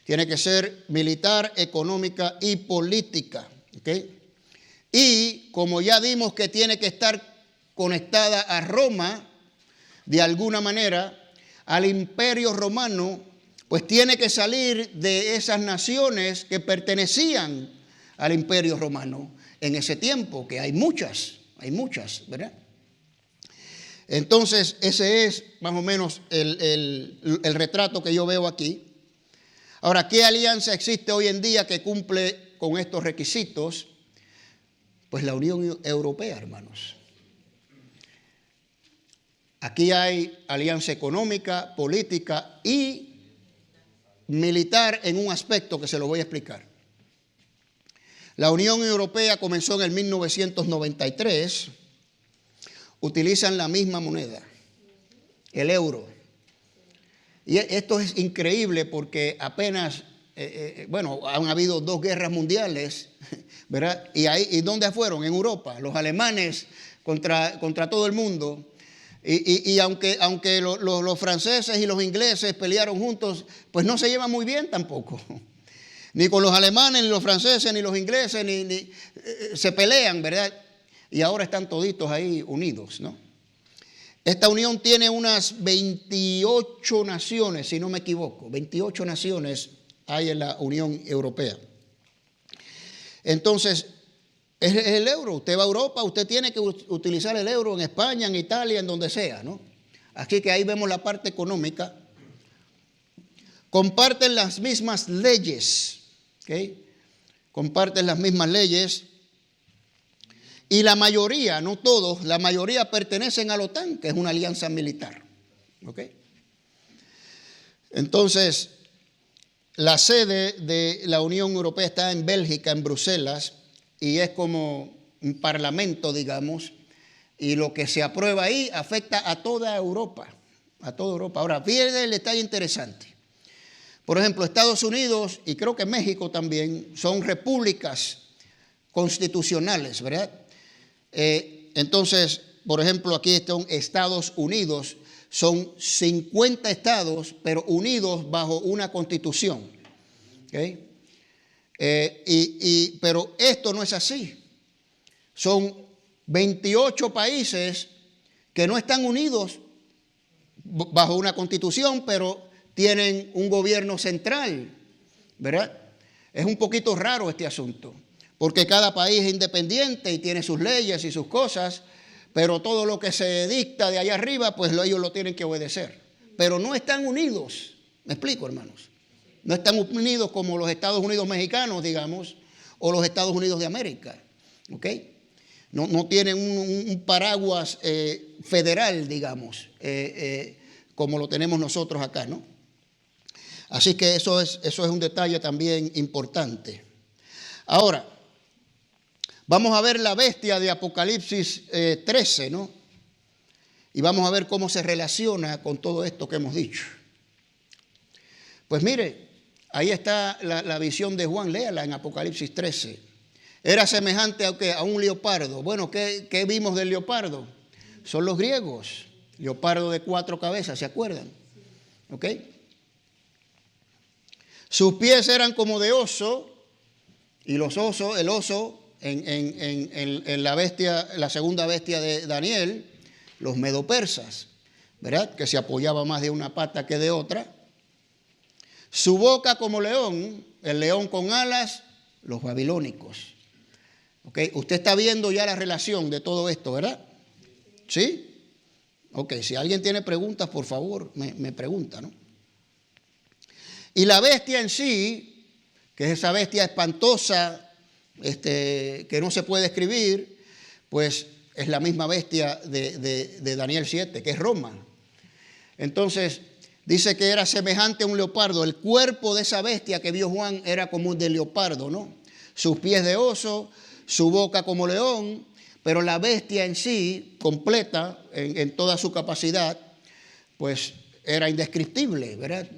[SPEAKER 3] Tiene que ser militar, económica y política. ¿Ok? Y como ya vimos que tiene que estar conectada a Roma, de alguna manera, al Imperio Romano, pues tiene que salir de esas naciones que pertenecían al Imperio Romano en ese tiempo, que hay muchas, ¿verdad? Entonces, ese es más o menos el retrato que yo veo aquí. Ahora, ¿qué alianza existe hoy en día que cumple con estos requisitos? Pues la Unión Europea, hermanos. Aquí hay alianza económica, política y militar en un aspecto que se lo voy a explicar. La Unión Europea comenzó en el 1993. Utilizan la misma moneda, el euro. Y esto es increíble porque apenas, han habido 2 guerras mundiales, ¿verdad? ¿Y dónde fueron? En Europa. Los alemanes contra todo el mundo. Y aunque los franceses y los ingleses pelearon juntos, pues no se llevan muy bien tampoco. Ni con los alemanes, ni los franceses, ni los ingleses, ni se pelean, ¿verdad? Y ahora están toditos ahí unidos, ¿no? Esta unión tiene unas 28 naciones, si no me equivoco. 28 naciones hay en la Unión Europea. Entonces, es el euro. Usted va a Europa, usted tiene que utilizar el euro en España, en Italia, en donde sea, ¿no? Así que ahí vemos la parte económica. Comparten las mismas leyes, ¿ok? Comparten las mismas leyes Y la mayoría, no todos, la mayoría pertenecen a la OTAN, que es una alianza militar. ¿Ok? Entonces, la sede de la Unión Europea está en Bélgica, en Bruselas, y es como un parlamento, digamos, y lo que se aprueba ahí afecta a toda Europa, a toda Europa. Ahora, fíjense el detalle interesante. Por ejemplo, Estados Unidos y creo que México también son repúblicas constitucionales, ¿verdad? Entonces, por ejemplo, aquí están Estados Unidos, son 50 estados, pero unidos bajo una constitución. ¿Okay? Pero esto no es así. Son 28 países que no están unidos bajo una constitución, pero tienen un gobierno central, ¿verdad? Es un poquito raro este asunto, porque cada país es independiente y tiene sus leyes y sus cosas, pero todo lo que se dicta de allá arriba, pues ellos lo tienen que obedecer. Pero no están unidos, ¿me explico, hermanos? No están unidos como los Estados Unidos mexicanos, digamos, o los Estados Unidos de América, ¿ok? No tienen un paraguas federal, digamos, como lo tenemos nosotros acá, ¿no? Así que eso es un detalle también importante. Ahora, vamos a ver la bestia de Apocalipsis 13, ¿no? Y vamos a ver cómo se relaciona con todo esto que hemos dicho. Pues mire, ahí está la visión de Juan, léala en Apocalipsis 13. Era semejante a un leopardo. Bueno, ¿qué vimos del leopardo? Son los griegos. Leopardo de 4 cabezas, ¿se acuerdan? ¿Ok? Sus pies eran como de oso, y el oso en la bestia, la segunda bestia de Daniel, los medopersas, ¿verdad? Que se apoyaba más de una pata que de otra. Su boca como león, el león con alas, los babilónicos. ¿Ok? Usted está viendo ya la relación de todo esto, ¿verdad? ¿Sí? Ok, si alguien tiene preguntas, por favor, me pregunta, ¿no? Y la bestia en sí, que es esa bestia espantosa, que no se puede describir, pues es la misma bestia de Daniel 7, que es Roma. Entonces, dice que era semejante a un leopardo. El cuerpo de esa bestia que vio Juan era como un de leopardo, ¿no? Sus pies de oso, su boca como león, pero la bestia en sí, completa, en toda su capacidad, pues era indescriptible, ¿verdad?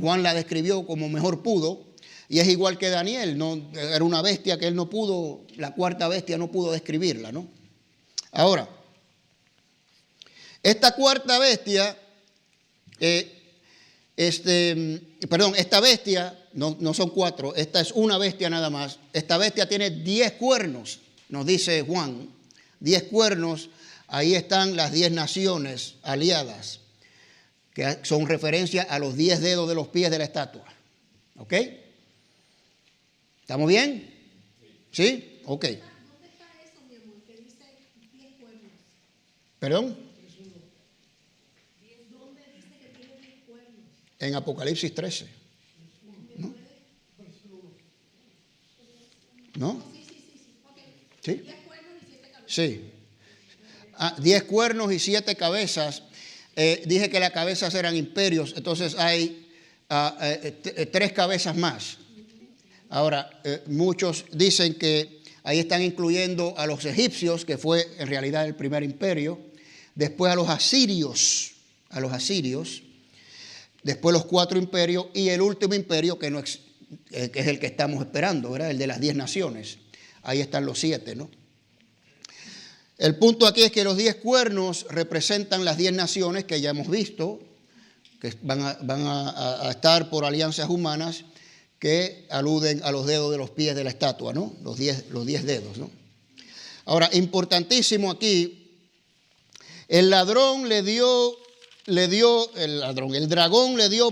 [SPEAKER 3] Juan la describió como mejor pudo, y es igual que Daniel, ¿no? Era una bestia que él no pudo, la cuarta bestia no pudo describirla, ¿no? Ahora, esta cuarta bestia, esta bestia, no son 4, esta es una bestia nada más. Esta bestia tiene 10 cuernos, nos dice Juan, 10 cuernos, ahí están las 10 naciones aliadas, que son referencia a los 10 dedos de los pies de la estatua. ¿Ok? ¿Estamos bien? ¿Sí? Ok.
[SPEAKER 4] ¿Dónde está eso, mi amor? Que dice 10 cuernos.
[SPEAKER 3] ¿Perdón?
[SPEAKER 4] ¿Dónde dice que tiene 10 cuernos?
[SPEAKER 3] En Apocalipsis 13. ¿No?
[SPEAKER 4] Sí.
[SPEAKER 3] ¿Sí?
[SPEAKER 4] 10 cuernos y 7 cabezas.
[SPEAKER 3] Sí. 10 cuernos y 7 cabezas. Dije que las cabezas eran imperios, entonces hay 3 cabezas más. Ahora, muchos dicen que ahí están incluyendo a los egipcios, que fue en realidad el primer imperio, después a los asirios, después los 4 imperios y el último imperio que es el que estamos esperando, ¿verdad? El de las 10 naciones. Ahí están los 7, ¿no? El punto aquí es que los 10 cuernos representan las 10 naciones que ya hemos visto, que van a estar por alianzas humanas que aluden a los dedos de los pies de la estatua, ¿no? Los 10 dedos, ¿no? Ahora, importantísimo aquí, el dragón le dio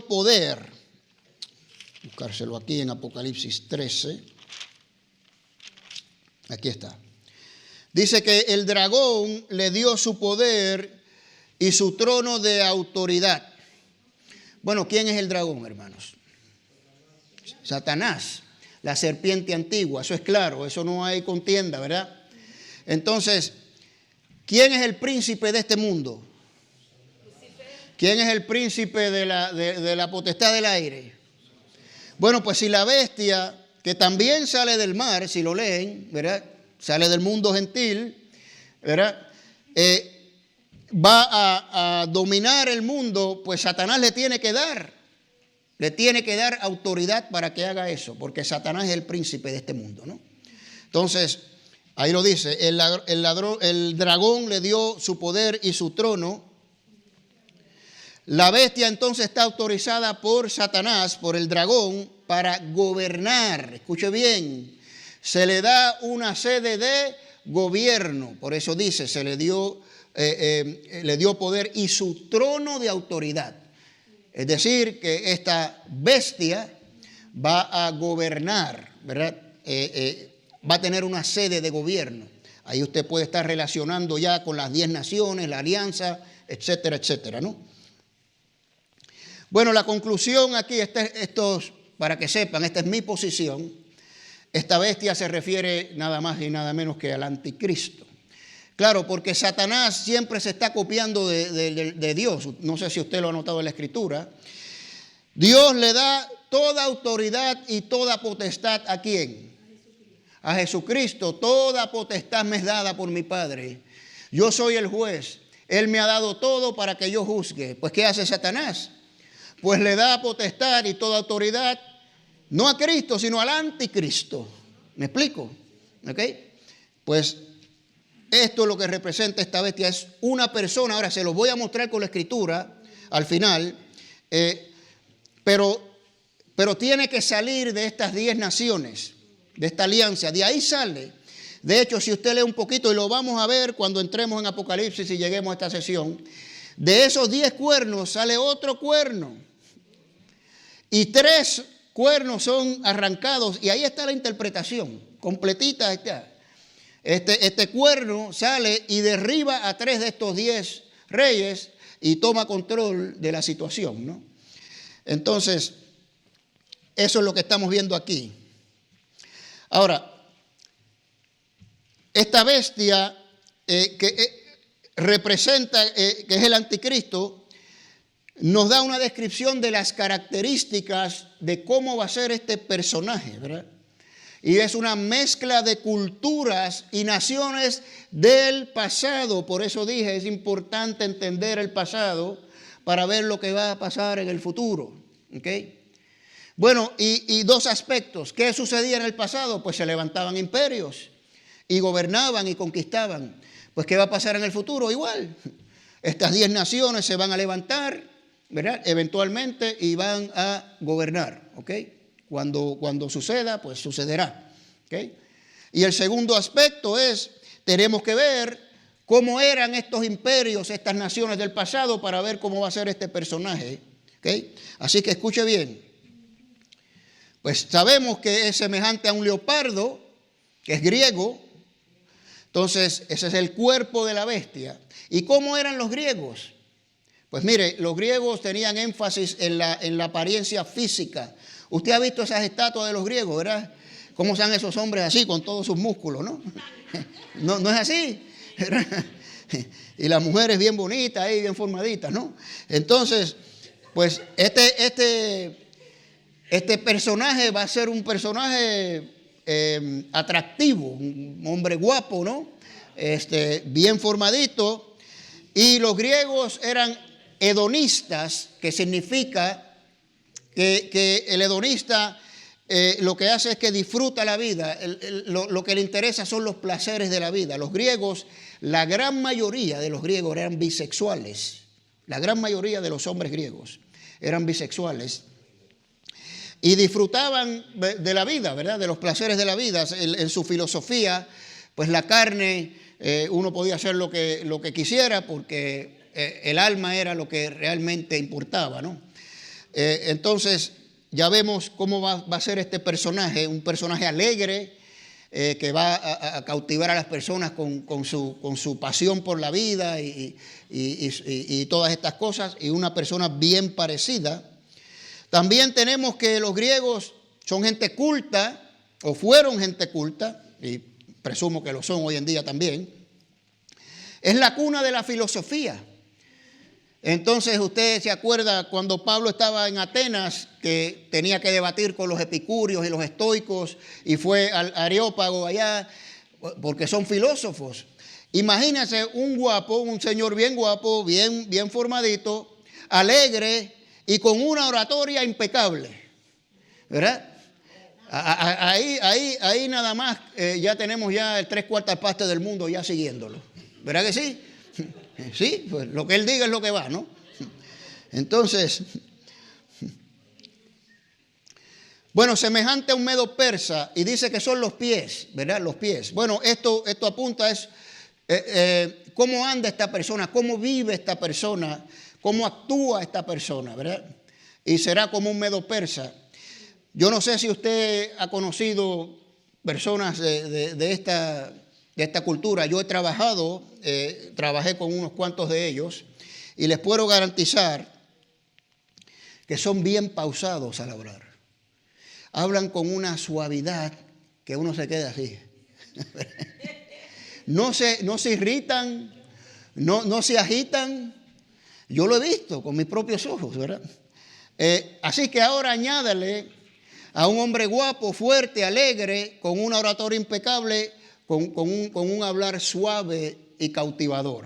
[SPEAKER 3] poder. Buscárselo aquí en Apocalipsis 13. Aquí está. Dice que el dragón le dio su poder y su trono de autoridad. Bueno, ¿quién es el dragón, hermanos? Satanás, la serpiente antigua, eso es claro, eso no hay contienda, ¿verdad? Entonces, ¿quién es el príncipe de este mundo? ¿Quién es el príncipe de la potestad del aire? Bueno, pues si la bestia, que también sale del mar, si lo leen, ¿verdad? Sale del mundo gentil, ¿verdad? Va a dominar el mundo, pues Satanás le tiene que dar autoridad para que haga eso, porque Satanás es el príncipe de este mundo, ¿no? Entonces, ahí lo dice, el dragón le dio su poder y su trono. La bestia entonces está autorizada por Satanás, por el dragón, para gobernar. Escuche bien, se le da una sede de gobierno. Por eso dice, se le dio poder y su trono de autoridad. Es decir, que esta bestia va a gobernar, ¿verdad? Va a tener una sede de gobierno. Ahí usted puede estar relacionando ya con las 10 naciones, la alianza, etcétera, etcétera, ¿no? Bueno, la conclusión aquí, para que sepan, esta es mi posición. Esta bestia se refiere nada más y nada menos que al anticristo. Claro, porque Satanás siempre se está copiando de Dios. No sé si usted lo ha notado en la Escritura. Dios le da toda autoridad y toda potestad ¿a quién? A Jesucristo. Toda potestad me es dada por mi Padre. Yo soy el juez. Él me ha dado todo para que yo juzgue. Pues ¿qué hace Satanás? Pues le da potestad y toda autoridad, no a Cristo, sino al anticristo. ¿Me explico? ¿Ok? Pues esto es lo que representa esta bestia. Es una persona. Ahora se los voy a mostrar con la Escritura al final. Pero tiene que salir de estas 10 naciones, de esta alianza. De ahí sale. De hecho, si usted lee un poquito, y lo vamos a ver cuando entremos en Apocalipsis y lleguemos a esta sesión, de esos 10 cuernos sale otro cuerno. Y 3 cuernos son arrancados. Y ahí está la interpretación. Completita está. Este cuerno sale y derriba a 3 de estos 10 reyes y toma control de la situación, ¿no? Entonces, eso es lo que estamos viendo aquí. Ahora, esta bestia que representa, que es el anticristo, nos da una descripción de las características de cómo va a ser este personaje, ¿verdad? Y es una mezcla de culturas y naciones del pasado. Por eso dije, es importante entender el pasado para ver lo que va a pasar en el futuro. ¿Ok? Bueno, y 2 aspectos. ¿Qué sucedía en el pasado? Pues se levantaban imperios y gobernaban y conquistaban. Pues ¿qué va a pasar en el futuro? Igual. Estas 10 naciones se van a levantar, ¿verdad? Eventualmente, y van a gobernar. ¿Ok? Cuando suceda, pues sucederá. ¿Okay? Y el segundo aspecto es, tenemos que ver cómo eran estos imperios, estas naciones del pasado, para ver cómo va a ser este personaje. ¿Okay? Así que escuche bien. Pues sabemos que es semejante a un leopardo, que es griego. Entonces, ese es el cuerpo de la bestia. ¿Y cómo eran los griegos? Pues mire, los griegos tenían énfasis en la apariencia física. Usted ha visto esas estatuas de los griegos, ¿verdad? ¿Cómo están esos hombres así, con todos sus músculos, no? No es así, ¿verdad? Y las mujeres bien bonitas, ahí bien formaditas, ¿no? Entonces, pues este personaje va a ser un personaje atractivo, un hombre guapo, ¿no? Bien formadito. Y los griegos eran hedonistas, que significa que el hedonista lo que hace es que disfruta la vida. Lo que le interesa son los placeres de la vida. Los griegos, la gran mayoría de los griegos eran bisexuales. La gran mayoría de los hombres griegos eran bisexuales. Y disfrutaban de la vida, ¿verdad? De los placeres de la vida. En su filosofía, pues la carne, uno podía hacer lo que quisiera, porque el alma era lo que realmente importaba, ¿no? Entonces, ya vemos cómo va a ser este personaje, un personaje alegre, que va a cautivar a las personas con su pasión por la vida y todas estas cosas, y una persona bien parecida. También tenemos que los griegos son gente culta, o fueron gente culta, y presumo que lo son hoy en día también, es la cuna de la filosofía. Entonces usted se acuerda cuando Pablo estaba en Atenas, que tenía que debatir con los epicúreos y los estoicos, y fue al Areópago allá, porque son filósofos. Imagínense un guapo, un señor bien guapo, bien formadito, alegre y con una oratoria impecable, ¿verdad? Ahí nada más ya tenemos ya el 3/4 parte del mundo ya siguiéndolo. ¿Verdad que sí? Sí, pues lo que él diga es lo que va, ¿no? Entonces, bueno, semejante a un medo persa, y dice que son los pies, ¿verdad? Los pies. Bueno, esto apunta es cómo anda esta persona, cómo vive esta persona, cómo actúa esta persona, ¿verdad? Y será como un medo persa. Yo no sé si usted ha conocido personas de esta cultura. Yo trabajé con unos cuantos de ellos y les puedo garantizar que son bien pausados al hablar. Hablan con una suavidad que uno se queda así. No se irritan, no se agitan. Yo lo he visto con mis propios ojos, ¿verdad? Así que ahora añádale a un hombre guapo, fuerte, alegre, con una oratoria impecable, con un hablar suave y cautivador.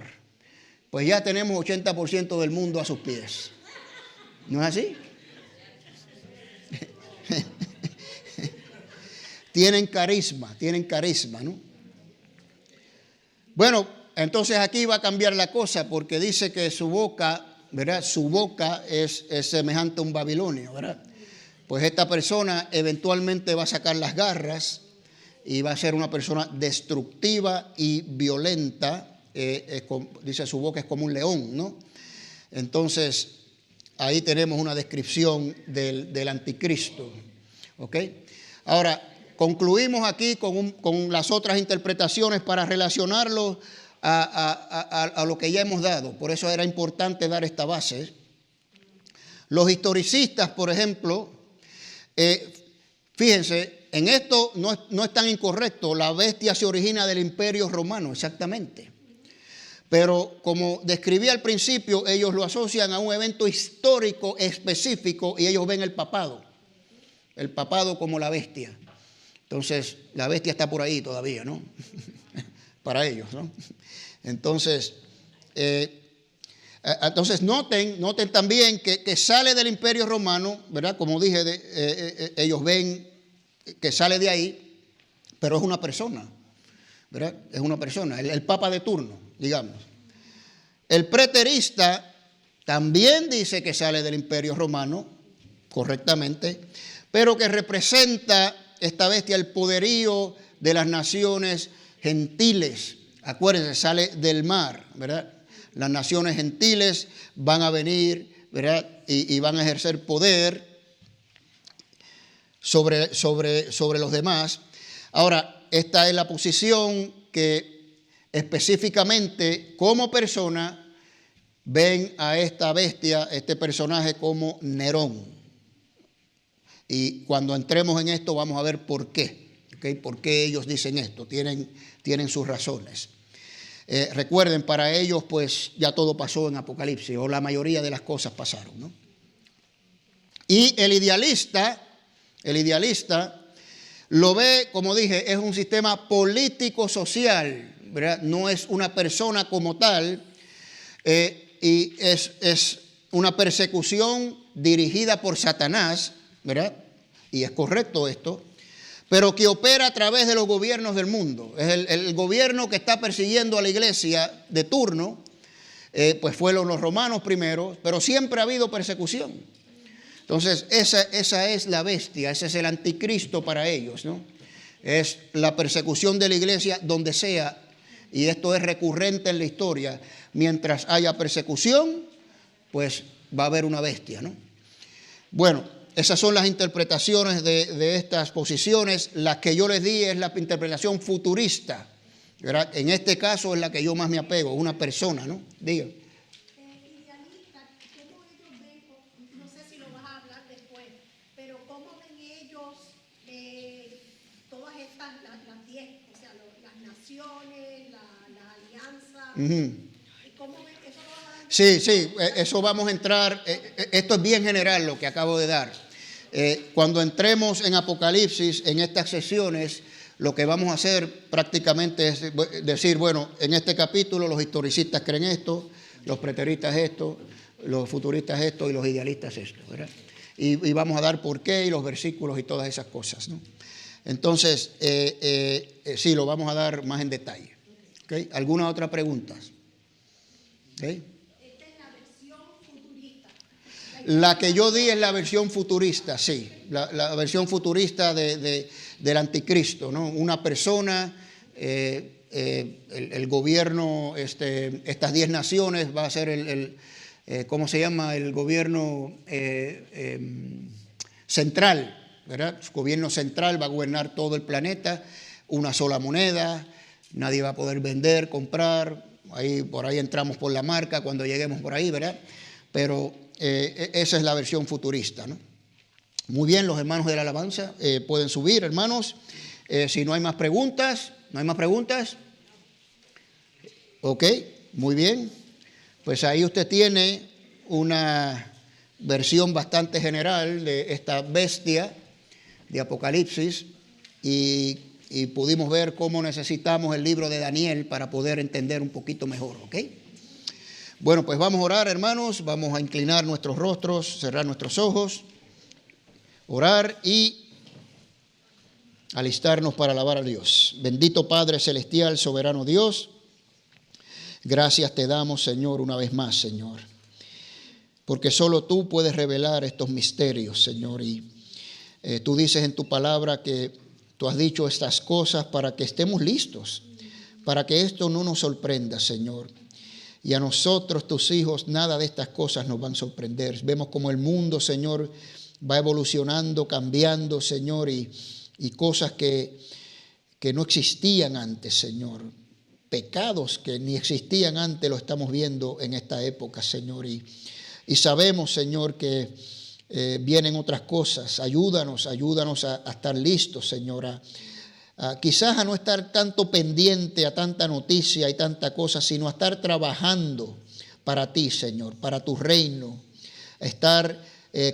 [SPEAKER 3] Pues ya tenemos 80% del mundo a sus pies. ¿No es así? Tienen carisma, ¿no? Bueno, entonces aquí va a cambiar la cosa porque dice que su boca, ¿verdad? Su boca es semejante a un babilonio, ¿verdad? Pues esta persona eventualmente va a sacar las garras y va a ser una persona destructiva y violenta. Dice su boca es como un león, ¿no? Entonces, ahí tenemos una descripción del anticristo. ¿Ok? Ahora, concluimos aquí con las otras interpretaciones para relacionarlo a lo que ya hemos dado. Por eso era importante dar esta base. Los historicistas, por ejemplo, fíjense, en esto no es tan incorrecto. La bestia se origina del Imperio Romano, exactamente. Pero como describí al principio, ellos lo asocian a un evento histórico específico y ellos ven el papado como la bestia. Entonces, la bestia está por ahí todavía, ¿no? Para ellos, ¿no? Entonces, noten también que sale del Imperio Romano, ¿verdad? Como dije, ellos ven que sale de ahí, pero es una persona, ¿verdad? Es una persona, el papa de turno, digamos. El preterista también dice que sale del Imperio Romano, correctamente, pero que representa esta bestia el poderío de las naciones gentiles. Acuérdense, sale del mar, ¿verdad? Las naciones gentiles van a venir, ¿verdad? Y van a ejercer poder sobre los demás. Ahora, esta es la posición que específicamente como persona ven a esta bestia, este personaje como Nerón. Y cuando entremos en esto vamos a ver por qué. ¿Okay? ¿Por qué ellos dicen esto? Tienen sus razones. Recuerden, para ellos pues ya todo pasó en Apocalipsis, o la mayoría de las cosas pasaron, ¿no? Y el idealista lo ve, como dije, es un sistema político-social, ¿verdad? No es una persona como tal, y es una persecución dirigida por Satanás, ¿verdad? Y es correcto esto, pero que opera a través de los gobiernos del mundo. Es el gobierno que está persiguiendo a la iglesia de turno, pues fueron los romanos primero, pero siempre ha habido persecución. Entonces, esa es la bestia, ese es el anticristo para ellos, ¿no? Es la persecución de la iglesia donde sea, y esto es recurrente en la historia. Mientras haya persecución, pues va a haber una bestia, ¿no? Bueno, esas son las interpretaciones de estas posiciones. Las que yo les di es la interpretación futurista, ¿verdad? En este caso es la que yo más me apego, una persona, ¿no? Diga.
[SPEAKER 4] Idealista, ¿cómo ellos ven, no sé si lo vas a hablar después, pero cómo ven ellos todas estas, las 10, o sea, las ¿Cómo ves? ¿Eso lo van a dar?
[SPEAKER 3] Sí, eso vamos a entrar. Esto es bien general lo que acabo de dar. Cuando entremos en Apocalipsis, en estas sesiones, lo que vamos a hacer prácticamente es decir, bueno, en este capítulo los historicistas creen esto, los preteristas esto, los futuristas esto y los idealistas esto, ¿verdad? Y vamos a dar por qué y los versículos y todas esas cosas, ¿no? Entonces, sí, lo vamos a dar más en detalle. ¿Okay? ¿Alguna otra pregunta? ¿Okay?
[SPEAKER 4] Esta es la versión futurista.
[SPEAKER 3] La que yo di es la versión futurista, sí, la versión futurista del anticristo, ¿no? Una persona, el gobierno, estas 10 naciones va a ser ¿cómo se llama? El gobierno central, ¿verdad? El gobierno central va a gobernar todo el planeta, una sola moneda, nadie va a poder vender, comprar, por ahí entramos por la marca cuando lleguemos por ahí, ¿verdad? Pero esa es la versión futurista, ¿no? Muy bien, los hermanos de la alabanza pueden subir, hermanos. Si no hay más preguntas, ¿no hay más preguntas? Ok, muy bien. Pues ahí usted tiene una versión bastante general de esta bestia de Apocalipsis y pudimos ver cómo necesitamos el libro de Daniel para poder entender un poquito mejor, ¿ok? Bueno, pues vamos a orar, hermanos, vamos a inclinar nuestros rostros, cerrar nuestros ojos, orar y alistarnos para alabar a Dios. Bendito Padre Celestial, soberano Dios, gracias te damos, Señor, una vez más, Señor, porque solo tú puedes revelar estos misterios, Señor, y tú dices en tu palabra que tú has dicho estas cosas para que estemos listos, para que esto no nos sorprenda, Señor. Y a nosotros, tus hijos, nada de estas cosas nos van a sorprender. Vemos como el mundo, Señor, va evolucionando, cambiando, Señor, y cosas que no existían antes, Señor. Pecados que ni existían antes lo estamos viendo en esta época, Señor. Y sabemos, Señor, que vienen otras cosas. Ayúdanos a estar listos, Señor. Quizás a no estar tanto pendiente a tanta noticia y tanta cosa, sino a estar trabajando para ti, Señor, para tu reino. A estar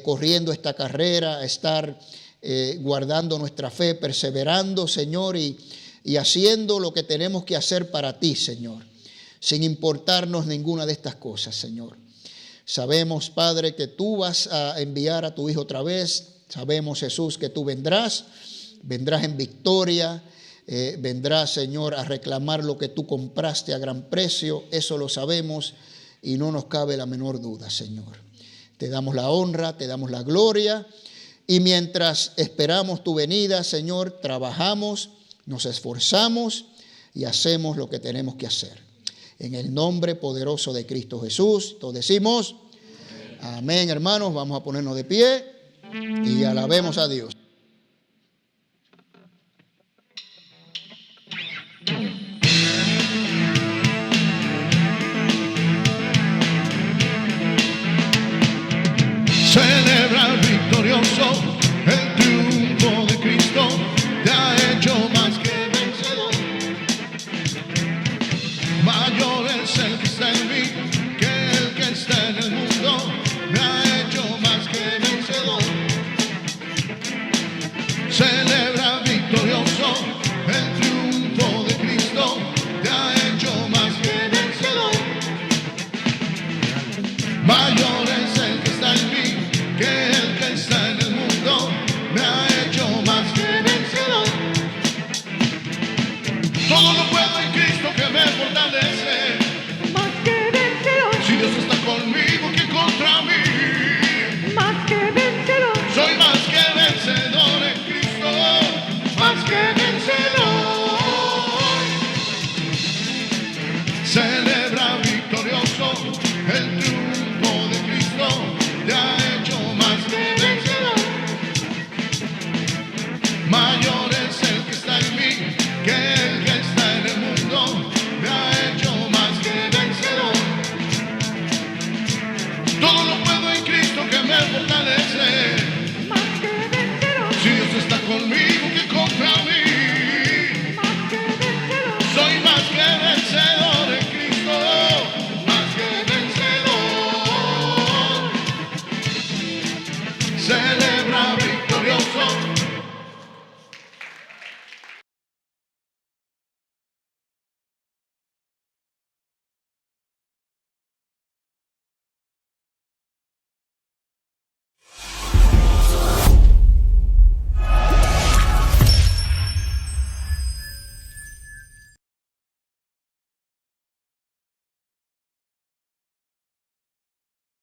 [SPEAKER 3] corriendo esta carrera, a estar guardando nuestra fe, perseverando, Señor, y haciendo lo que tenemos que hacer para ti, Señor, sin importarnos ninguna de estas cosas, Señor. Sabemos, Padre, que tú vas a enviar a tu Hijo otra vez. Sabemos, Jesús, que tú vendrás en victoria, vendrás, Señor, a reclamar lo que tú compraste a gran precio. Eso lo sabemos y no nos cabe la menor duda, Señor. Te damos la honra, te damos la gloria, y mientras esperamos tu venida, Señor, trabajamos, nos esforzamos y hacemos lo que tenemos que hacer. En el nombre poderoso de Cristo Jesús, todos decimos amén, hermanos. Vamos a ponernos de pie y alabemos a Dios.
[SPEAKER 1] Celebra victorioso el triunfo de Cristo, te ha hecho más que vencedor. Mayor es el que está en mí que el que está en el mundo, me ha hecho más que vencedor. Celebra victorioso el triunfo de Cristo, te ha hecho más que vencedor. Mayor es el que está en mí que el que está en el mundo, me ha hecho más que vencedor. Todo lo puedo en Cristo que me fortalece.
[SPEAKER 6] Más que vencedor,
[SPEAKER 1] Si Dios está conmigo, ¿quién contra mí?
[SPEAKER 6] más que vencedor,
[SPEAKER 1] Soy más que vencedor en Cristo, más que vencedor.